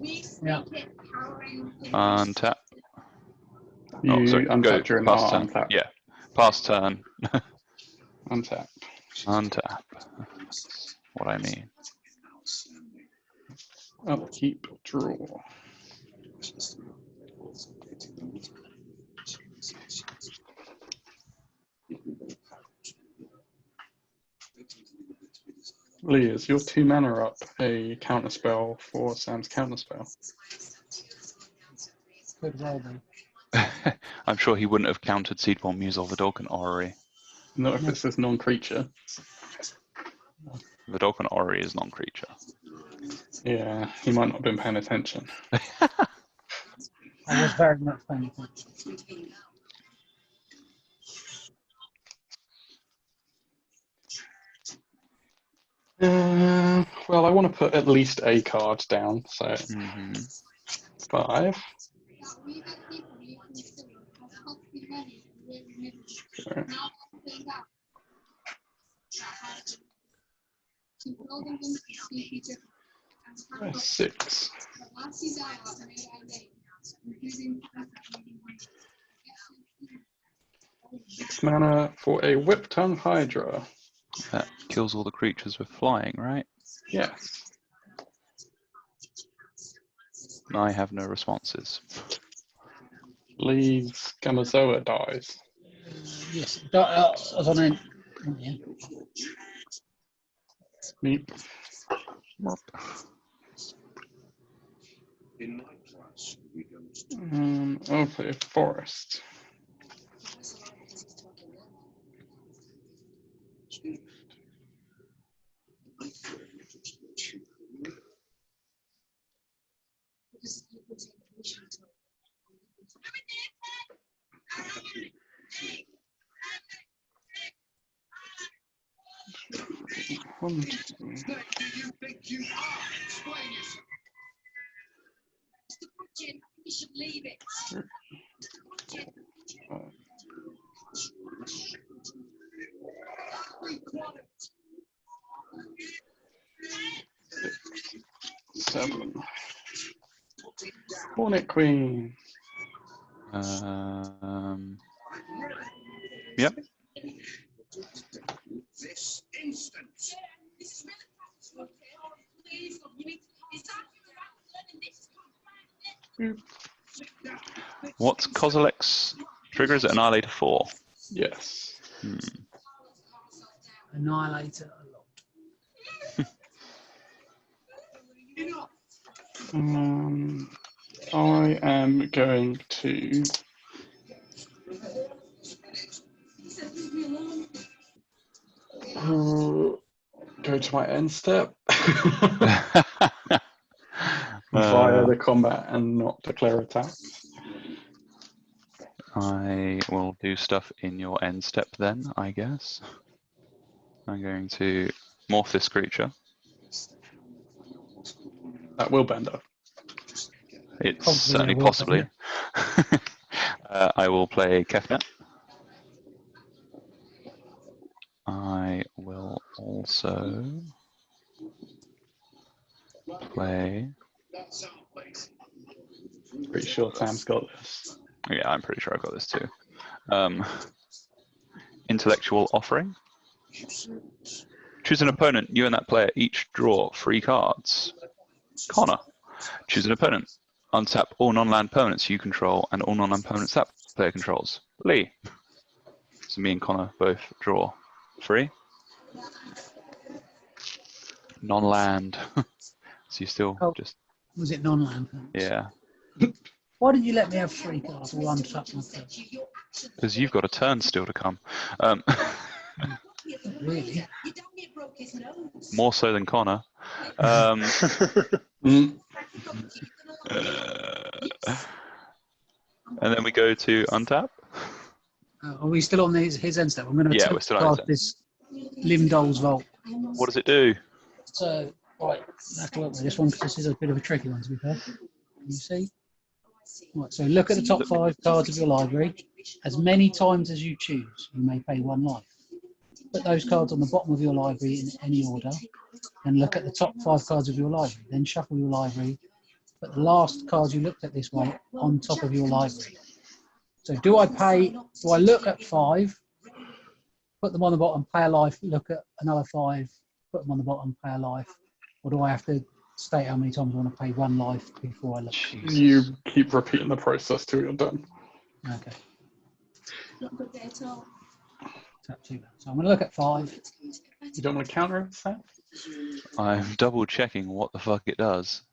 Yeah. Untap. You sorry. Go untap during past turn. untap. Yeah, past turn. Untap. Untap. That's what I mean. Upkeep, draw. Lee, is your 2 mana up a counterspell for Sam's counterspell? Good well then. I'm sure he wouldn't have countered Seedwall Muse or Vidalcan Orrery. Not if it says non-creature. Vidalcan Orrery is non-creature. Yeah, he might not have been paying attention. I was very much paying attention. Well, I want to put at least a card down, so 5. Right. That's 6. 6 mana for a Whip Tongue Hydra. That kills all the creatures with flying, right? Yes. I have no responses. Leaves Gamazoa dies. Yes. I was on in. Yeah. Meep. In my class, we don't. I'll play Forest. One, two. Do you think you are? Explain yourself. You should leave it. Six, 7. Hornet Queen. Yep. This instance. What's Kozilek's trigger? Is it Annihilator 4? Yes. Annihilator a lot. I am going to go to my end step via the combat and not declare attacks. I will do stuff in your end step then, I guess. I'm going to morph this creature. That will bend up. It's certainly possibly. I will play Kefnet. I will also play. Pretty sure Sam's got this. Yeah, I'm pretty sure I've got this too. Intellectual Offering. Choose an opponent. You and that player each draw 3 cards. Connor. Choose an opponent. Untap all non-land permanents you control and all non-land permanents that player controls. Lee. So me and Connor both draw 3. Non-land. So you still just... Was it non-land? Yeah. Why did you let me have 3 cards all untapped myself? Because you've got a turn still to come. Really? More so than Connor. And then we go to untap. Are we still on his end step? I'm going to Yeah, we're still on his end. this Limdoll's Vault. What does it do? So, right, I have to work with this one because this is a bit of a tricky one to be fair. Can you see? Right, so look at the top 5 cards of your library. As many times as you choose, you may pay 1 life. Put those cards on the bottom of your library in any order, and look at the top 5 cards of your library. Then shuffle your library. Put the last cards you looked at this way on top of your library. So do I look at 5, put them on the bottom, pay a life, look at another 5, put them on the bottom, pay a life? Or do I have to state how many times I want to pay 1 life before I look? You keep repeating the process till you're done. Okay. Tap 2. So I'm going to look at 5. You don't want to counter it, Sam? I'm double checking what the fuck it does.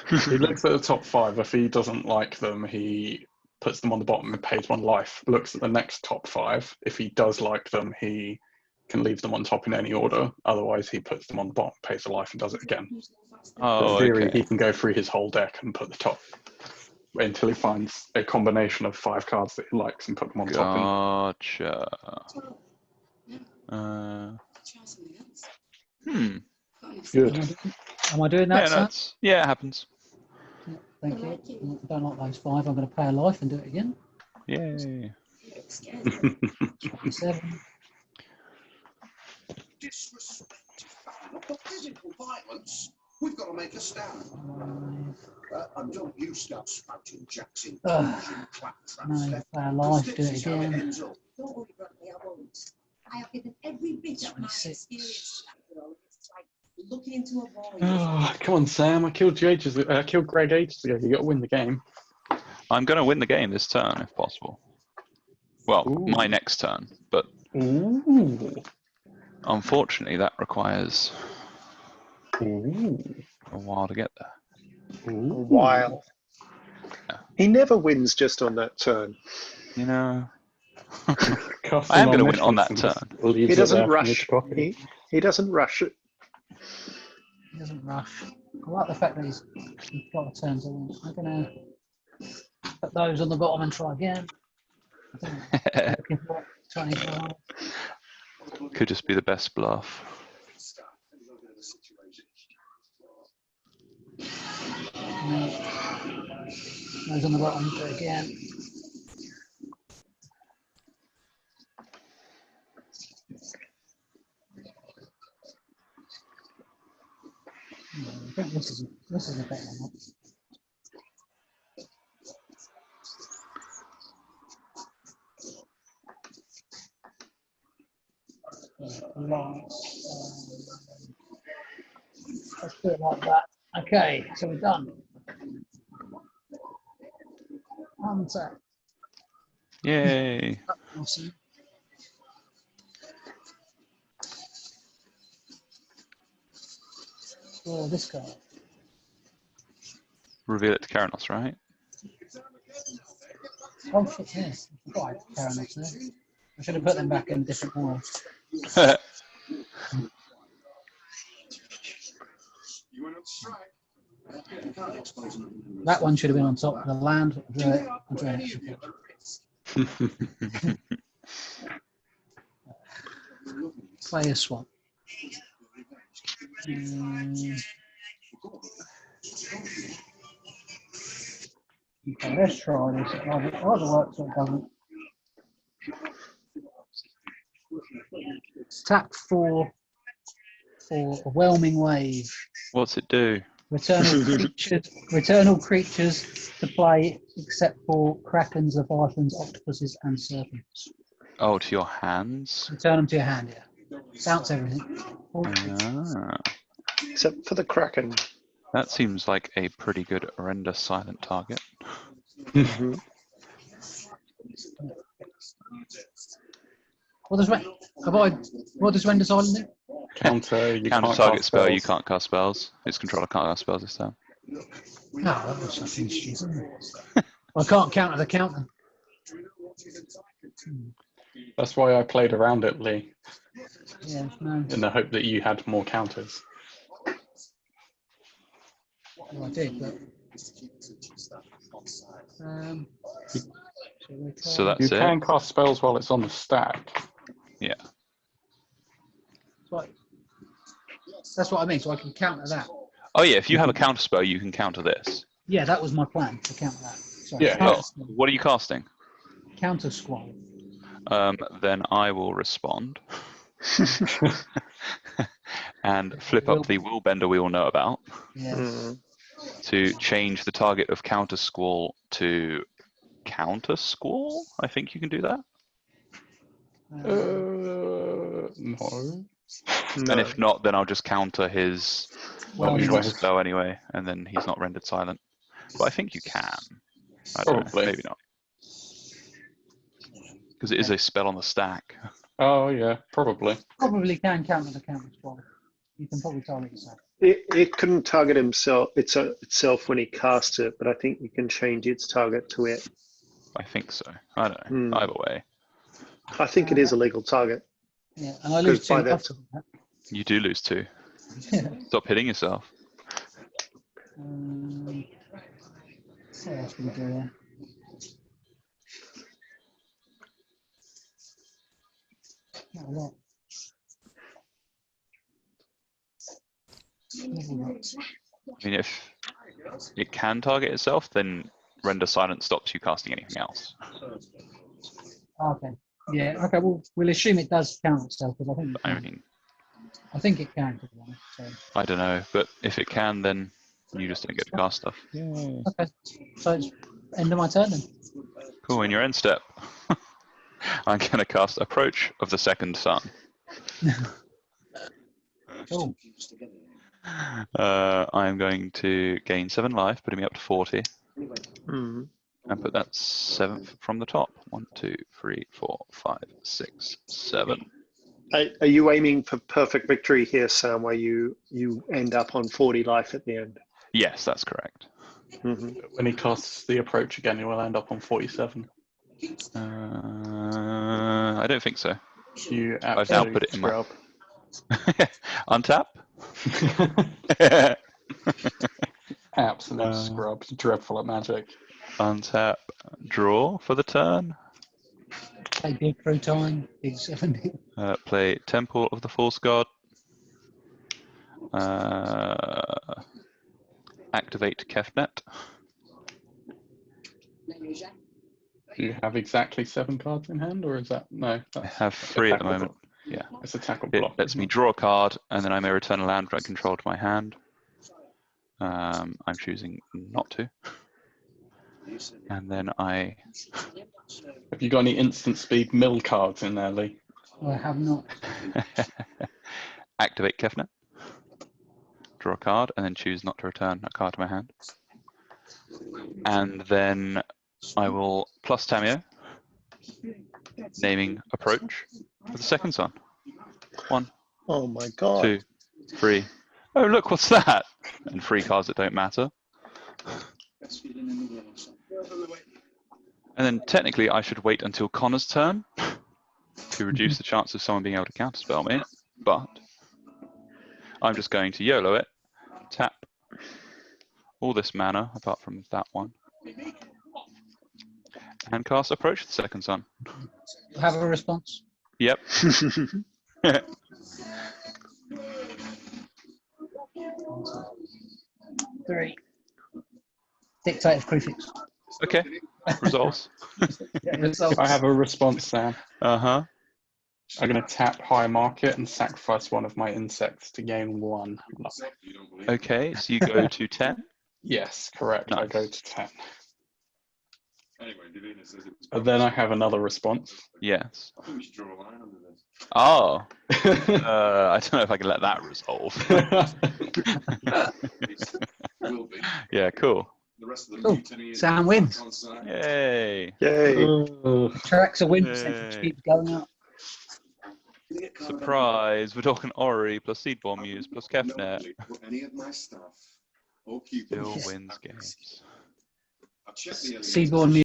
He looks at the top 5. If he doesn't like them, he puts them on the bottom and pays 1 life. Looks at the next top 5. If he does like them, he can leave them on top in any order. Otherwise, he puts them on the bottom, pays a life, and does it again. Oh, in theory, okay. he can go through his whole deck and put the top until he finds a combination of 5 cards that he likes and put them on top. Gotcha. Good. Am I doing that, Sam? Yeah, it happens. Yeah, thank you. I don't like those 5. I'm going to pay a life and do it again. Yay. 27. Disrespect. Not for physical violence. We've got to make a stand. And don't you start spouting Jackson. No, life, do it again. Don't worry, Bradley, I won't. I have given every bit of my 26. experience. It's like looking into a void. Oh, come on, Sam. I killed you ages ago. I killed Greg ages ago. You got to win the game. I'm going to win the game this turn if possible. Well, my next turn, but unfortunately that requires a while to get there. A while. Yeah. He never wins just on that turn. You know, I am going to win on that turn. He doesn't rush. He doesn't rush it. He doesn't rush. I like the fact that he's got a turn to win. I'm going to put those on the bottom and try again. I think looking for 25. Could just be the best bluff. No. Those on the bottom, do it again. I think this is a better one. Let's do it like that. Okay, so we're done. Untap. Yay. Awesome. Oh, this guy. Reveal it to Karanos, right? Oh shit, yes. Right, Karanos there. I should have put them back in different order. That one should have been on top of the land. Play a swap. Okay, let's try this. It either works or it doesn't. Tap for a whelming wave. What's it do? Returnal creatures to play except for krakens, leviathans, octopuses, and serpents. Oh, to your hands? Return them to your hand, yeah. Bounce everything. Ah, Except for the Kraken. that seems like a pretty good render silent target. What does render silent do? Counter target spell, you can't cast spells. Its controller can't cast spells this time. No, that was something stupid. I can't counter the counter. That's why I played around it, Lee. Yeah, no. In the hope that you had more counters. Well, I did, but. So that's You it. can cast spells while it's on the stack. Yeah. That's what I mean, so I can counter that. Oh yeah, if you have a counter spell, you can counter this. Yeah, that was my plan, to counter that. Sorry, Yeah. counter Oh, what are you casting? Counter squall. Then I will respond. And flip up the will bender we all know about. Yes. To change the target of counter squall to counter squall. I think you can do that. No. And if not, then I'll just counter his usual spell anyway, and then he's not rendered silent. But I think you can. I don't know, maybe not. Because it is a spell on the stack. Oh yeah, probably. Probably can counter the counter squall. You can probably target yourself. It couldn't target itself when he casts it, but I think you can change its target to it. I think so. I don't know. Either way. I think it is a legal target. Yeah, and I lose 2 buffs on that. You do lose 2. Stop hitting yourself. What else can we do there? Not a lot. I mean, if it can target itself, then render silent stops you casting anything else. Okay. Yeah. Okay. Well, we'll assume it does count itself because I think. I mean, I think it can. To be honest, so. I don't know, but if it can, then you just don't get to cast stuff. Yay. Okay. So it's end of my turn then. Cool. In your end step, I'm going to cast Approach of the Second Sun. Cool. I'm going to gain 7 life, putting me up to 40, Mm. and put that 7th from the top. 1, 2, 3, 4, 5, 6, 7. Are you aiming for perfect victory here, Sam, where you end up on 40 life at the end? Yes, that's correct. Mm-hmm. When he casts the approach again, he will end up on 47. I don't think so. You I've now absolute put it in my scrub. untap. Absolute scrub. Dreadful at magic. Untap. Draw for the turn. Play big through time. Big 70. Play Temple of the False God. Activate Kefnet. Do you have exactly 7 cards in hand, or is that no? I have 3 at the moment. Block. Yeah. It's a tackle It block. lets me draw a card, and then I may return a land I control to my hand. I'm choosing not to. And then I... Have you got any instant speed mill cards in there, Lee? I have not. Activate Kefnet. Draw a card, and then choose not to return a card to my hand. And then I will plus Tamio, naming Approach for the Second Sun. 1, Oh my God. 2, 3. Oh, look, what's that? And 3 cards that don't matter. And then technically I should wait until Connor's turn to reduce the chance of someone being able to counterspell me. But I'm just going to YOLO it, tap all this mana apart from that one, and cast Approach the Second Sun. Have a response. Yep. 3. Dictate of Crucifix. Okay. Resolves. Yeah, results. I have a response, Sam. Uh-huh. I'm going to tap High Market and sacrifice one of my insects to gain 1 luck. Okay, so you go to 10. Yes, correct. I Nice. go to 10. But then I have another response. Yes. I think we should draw a line under this. Oh. I don't know if I can let that resolve. Will be. Yeah, cool. The rest of the Cool. mutiny is Sam wins. on site. Yay. Yay. Atraxa win Yay. percentage keeps going up. Surprise. We're talking Ori plus Seedborn Muse plus Kefnet. Nobody put any of my stuff or keep Bill it. wins games. I've checked the Seedborn